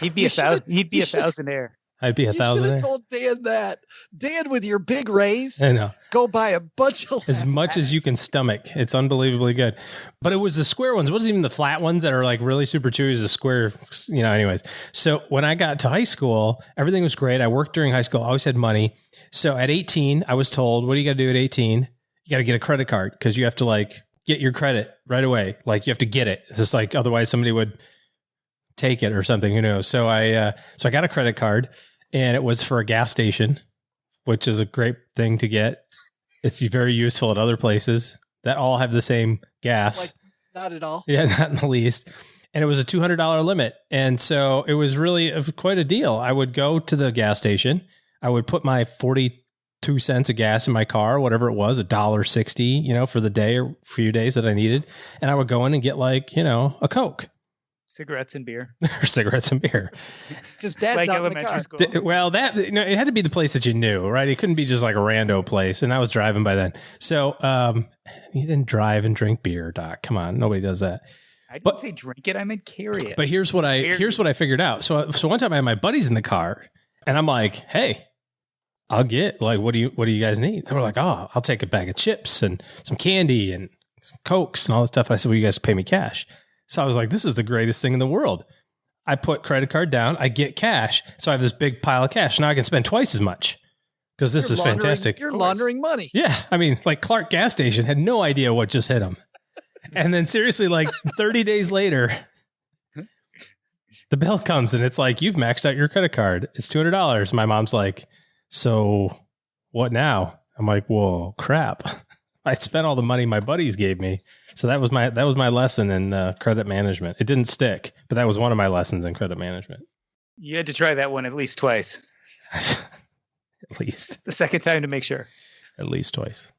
he'd be a thousandaire. I'd be a thousandaire. You should have told Dan that. Dan, with your big raise, I know. Go buy a bunch of as much as you can stomach. It's unbelievably good. But it was the square ones. It wasn't even the flat ones that are like really super chewy. It was a square, anyways. So when I got to high school, everything was great. I worked during high school. I always had money. So at 18, I was told, what do you got to do at 18? You got to get a credit card because you have to like get your credit right away. Like you have to get it. It's just like, otherwise somebody would take it or something, who knows? So I got a credit card, and it was for a gas station, which is a great thing to get. It's very useful at other places that all have the same gas. Like, not at all. Yeah, not in the least. And it was a $200 limit. And so it was really quite a deal. I would go to the gas station. I would put my 42 cents of gas in my car, whatever it was, $1.60, for the day or few days that I needed. And I would go in and get like, a Coke. Cigarettes and beer. Cigarettes and beer. Because Dad's like out in the car. school. Well, it had to be the place that you knew, right? It couldn't be just like a rando place. And I was driving by then. So you didn't drive and drink beer, Doc. Come on. Nobody does that. I didn't say drink it. I meant carry it. But here's what I figured out. So one time I had my buddies in the car, and I'm like, "Hey, I'll get like, what do you guys need?" And we're like, "Oh, I'll take a bag of chips and some candy and some Cokes and all that stuff." And I said, "Well, you guys pay me cash." So I was like, this is the greatest thing in the world. I put credit card down, I get cash. So I have this big pile of cash. Now I can spend twice as much because this is fantastic. You're laundering money. Yeah. I mean, like Clark gas station had no idea what just hit him. And then seriously, like 30 days later, the bill comes and it's like, you've maxed out your credit card. It's $200. My mom's like, so what now? I'm like, whoa, crap. I spent all the money my buddies gave me. So that was my lesson in credit management. It didn't stick, but that was one of my lessons in credit management. You had to try that one at least twice. At least. The second time to make sure. At least twice.